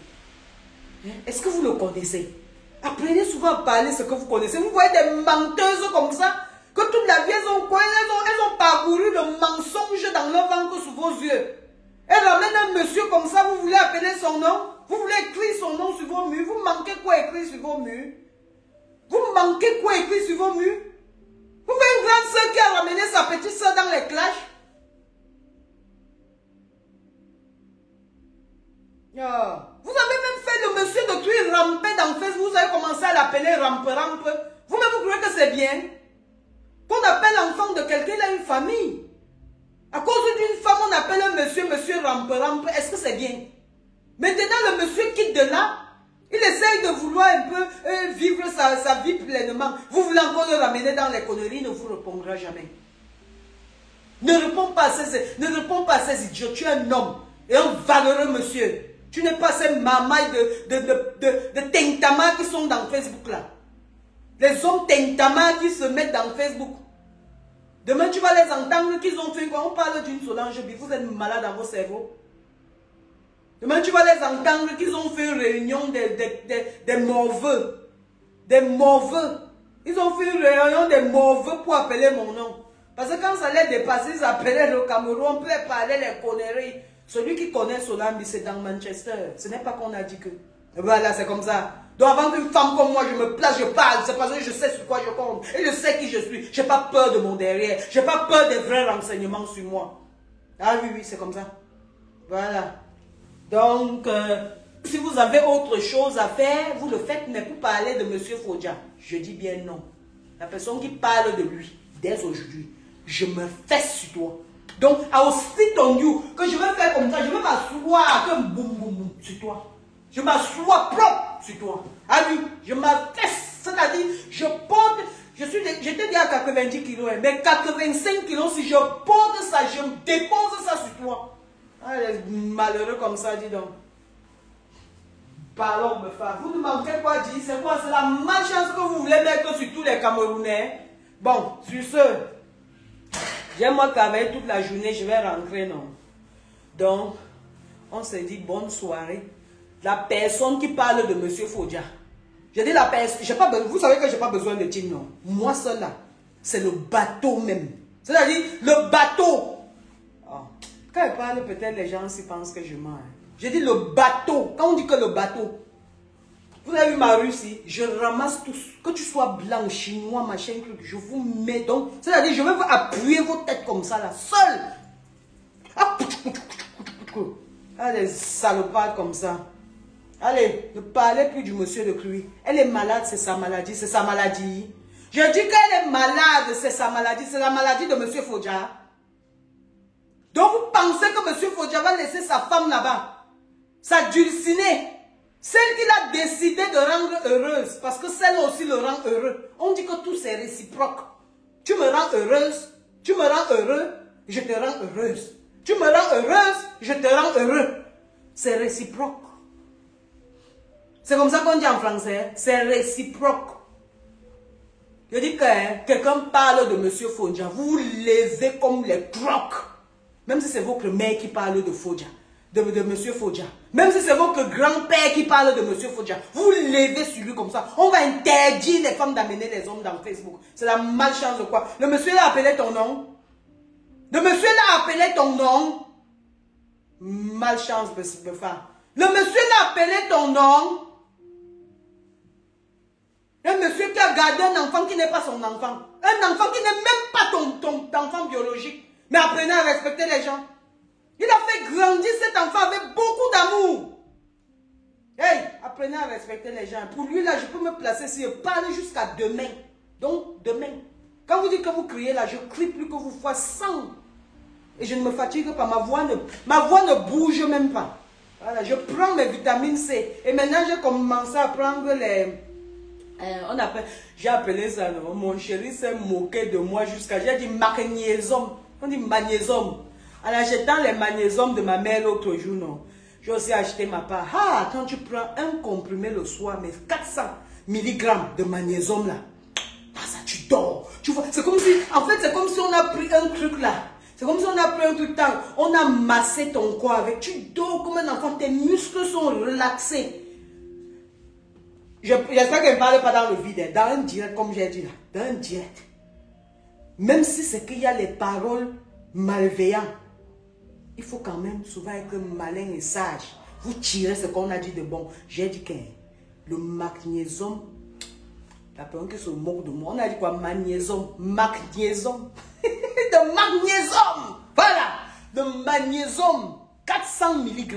Est-ce que vous le connaissez? Apprenez souvent à parler ce que vous connaissez. Vous voyez des menteuses comme ça, que toute la vie, elles ont parcouru le mensonge dans leur ventre sous vos yeux. Elles ramènent un monsieur comme ça, vous voulez appeler son nom? Vous voulez écrire son nom sur vos murs? Vous manquez quoi écrire sur vos murs? Vous manquez quoi écrire sur vos murs? Vous voyez une grande soeur qui a ramené sa petite soeur dans les clashs? Vous avez même monsieur de Crue rampait dans Facebook, vous avez commencé à l'appeler rampe. Vous-même, vous croyez que c'est bien? Qu'on appelle l'enfant de quelqu'un, il a une famille. À cause d'une femme, on appelle un monsieur rampe. Est-ce que c'est bien? Maintenant, le monsieur quitte de là. Il essaye de vouloir un peu vivre sa vie pleinement. Vous voulez encore le ramener dans les conneries, il ne vous répondra jamais. Ne réponds pas à ces idiots. Tu es un homme et un valeureux monsieur. Tu n'es pas ces mamailles de tentama qui sont dans Facebook là. Les hommes tentama qui se mettent dans Facebook. Demain, tu vas les entendre qu'ils ont fait quoi? On parle d'une Solange Bi. Vous êtes malade dans vos cerveaux. Demain, tu vas les entendre qu'ils ont fait une réunion des morveux. Des morveux. Ils ont fait une réunion des morveux pour appeler mon nom. Parce que quand ça les dépassait, ils appelaient le Cameroun, on peut parler les conneries. Celui qui connaît Solange, c'est dans Manchester. Ce n'est pas qu'on a dit que. Voilà, c'est comme ça. Donc avant qu'une femme comme moi, je me place, je parle. C'est parce que je sais sur quoi je compte. Et je sais qui je suis. Je n'ai pas peur de mon derrière. Je n'ai pas peur des vrais renseignements sur moi. Ah oui, c'est comme ça. Voilà. Donc, si vous avez autre chose à faire, vous le faites, mais pour parler de M. Fodja, je dis bien non. La personne qui parle de lui, dès aujourd'hui, je me fesse sur toi. Donc, I will sit on you, que je vais faire comme ça, je vais m'asseoir comme boum boum boum sur toi. Je m'assois propre sur toi. Ah oui, je m'affaisse, c'est-à-dire, je porte, j'étais déjà à 90 kilos, mais 85 kilos, si je porte ça, je me dépose ça sur toi. Ah, les malheureux comme ça, dis donc. Parlons, me faire. Vous demandez quoi dire? C'est quoi? C'est la malchance que vous voulez mettre sur tous les Camerounais. Bon, sur ce, j'aime travailler toute la journée, je vais rentrer, non? Donc, on se dit bonne soirée. La personne qui parle de M. Fodja. Je dis la personne, vous savez que je n'ai pas besoin de team, non? Moi seul là, c'est le bateau même. C'est-à-dire, le bateau. Oh. Quand je parle, peut-être les gens s'y pensent que je mens. Je dis le bateau. Quand on dit que le bateau, vous avez vu ma rue ici, je ramasse tous. Que tu sois blanc, chinois, machin, truc, je vous mets donc. C'est-à-dire, je vais vous appuyer vos têtes comme ça, là, seul. Ah, des salopards comme ça. Allez, ne parlez plus du monsieur de Crue. Elle est malade, c'est sa maladie, c'est sa maladie. Je dis qu'elle est malade, c'est sa maladie, c'est la maladie de monsieur Fodja. Donc vous pensez que monsieur Fodja va laisser sa femme là-bas, sa dulcinée, celle qu'il a décidé de rendre heureuse, parce que celle aussi le rend heureux. On dit que tout c'est réciproque. Tu me rends heureuse, tu me rends heureux, je te rends heureuse. Tu me rends heureuse, je te rends heureux. C'est réciproque. C'est comme ça qu'on dit en français, c'est réciproque. Je dis que quelqu'un parle de monsieur Fodja, vous vous levez comme les crocs. Même si c'est votre mère qui parle de Fodja, de monsieur Fodja. Même si c'est votre grand-père qui parle de monsieur Fodja, vous levez sur lui comme ça. On va interdire les femmes d'amener les hommes dans Facebook. C'est la malchance de quoi? Le monsieur l'a appelé ton nom. Le monsieur l'a appelé ton nom. Malchance de faire. Le monsieur l'a appelé ton nom. Un monsieur qui a gardé un enfant qui n'est pas son enfant. Un enfant qui n'est même pas ton enfant biologique. Mais apprenez à respecter les gens. Il a fait grandir cet enfant avec beaucoup d'amour. Hey, apprenez à respecter les gens. Pour lui, là, je peux me placer si je parle jusqu'à demain. Donc, demain. Quand vous dites que vous criez là, je crie plus que vous fois 100. Et je ne me fatigue pas. Ma voix ne bouge même pas. Voilà, je prends mes vitamines C. Et maintenant, j'ai commencé à prendre les... j'ai appelé ça, non? Mon chéri s'est moqué de moi jusqu'à... J'ai dit magnésium. On dit magnésium. En achetant les magnésiums de ma mère l'autre jour, non? J'ai aussi acheté ma part. Ah, quand tu prends un comprimé le soir, mais 400 mg de magnésium là, ah, ça tu dors. Tu vois, c'est comme si, en fait, c'est comme si on a pris un truc là. C'est comme si on a pris un truc là, on a massé ton corps avec. Tu dors comme un enfant, tes muscles sont relaxés. J'espère qu'elle ne parle pas dans le vide, dans un direct, comme j'ai dit là, dans un direct. Même si c'est qu'il y a les paroles malveillantes, il faut quand même souvent être malin et sage. Vous tirez ce qu'on a dit de bon. J'ai dit que le magnésium, la personne qui se moque de moi, on a dit quoi? Magnésium, magnésium. De magnésium. Voilà. De magnésium, 400 mg.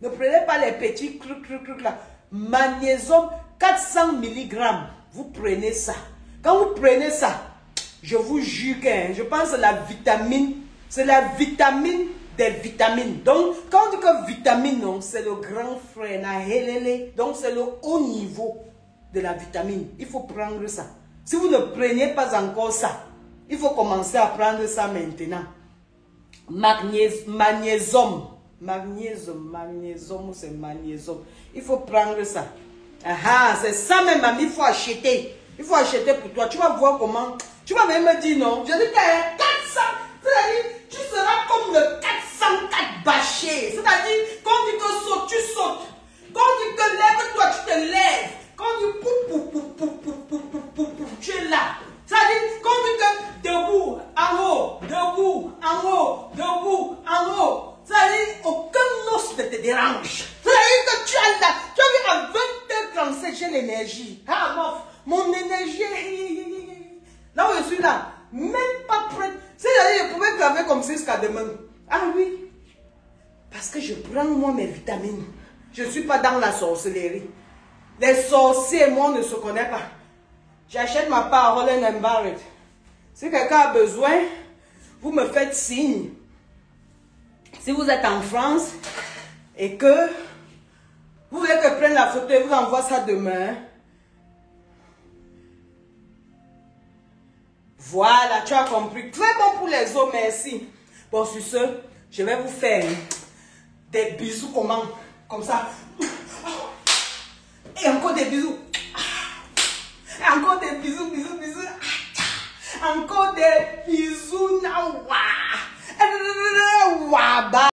Ne prenez pas les petits trucs là. Magnésium, 400 mg. Vous prenez ça. Quand vous prenez ça, je vous jure que je pense que la vitamine, c'est la vitamine des vitamines. Donc, quand on dit que vitamine, c'est le grand frère. Donc, c'est le haut niveau de la vitamine. Il faut prendre ça. Si vous ne prenez pas encore ça, il faut commencer à prendre ça maintenant. Magnésium. Magnésium, c'est magnésium. Il faut prendre ça. Ah, c'est ça même, il faut acheter. Il faut acheter pour toi. Tu vas voir comment. Tu vas même me dire non. Je dis que 400. C'est-à-dire, tu seras comme le 404 bâché. C'est-à-dire, quand on dit que saute, tu sautes. Quand on dit que lève-toi, tu te lèves. Quand on dit tu es là. C'est-à-dire, quand on dit que debout, en haut, debout, en haut, debout, en haut. C'est-à-dire, aucun os ne te dérange. C'est-à-dire que tu as là, tu as vu à 20h37, j'ai l'énergie. Ah, mon énergie. Là où je suis là, même pas prête. C'est-à-dire, je pouvais graver comme ça jusqu'à demain. Ah oui. Parce que je prends moi mes vitamines. Je ne suis pas dans la sorcellerie. Les sorciers, moi, on ne se connaît pas. J'achète ma part à Holland & Barrett. Si quelqu'un a besoin, vous me faites signe. Si vous êtes en France et que vous voulez que je prenne la photo et vous envoie ça demain. Voilà, tu as compris. Très bon pour les os, merci. Bon, sur ce, je vais vous faire des bisous comme ça. Et encore des bisous. Et encore des bisous. Encore des bisous.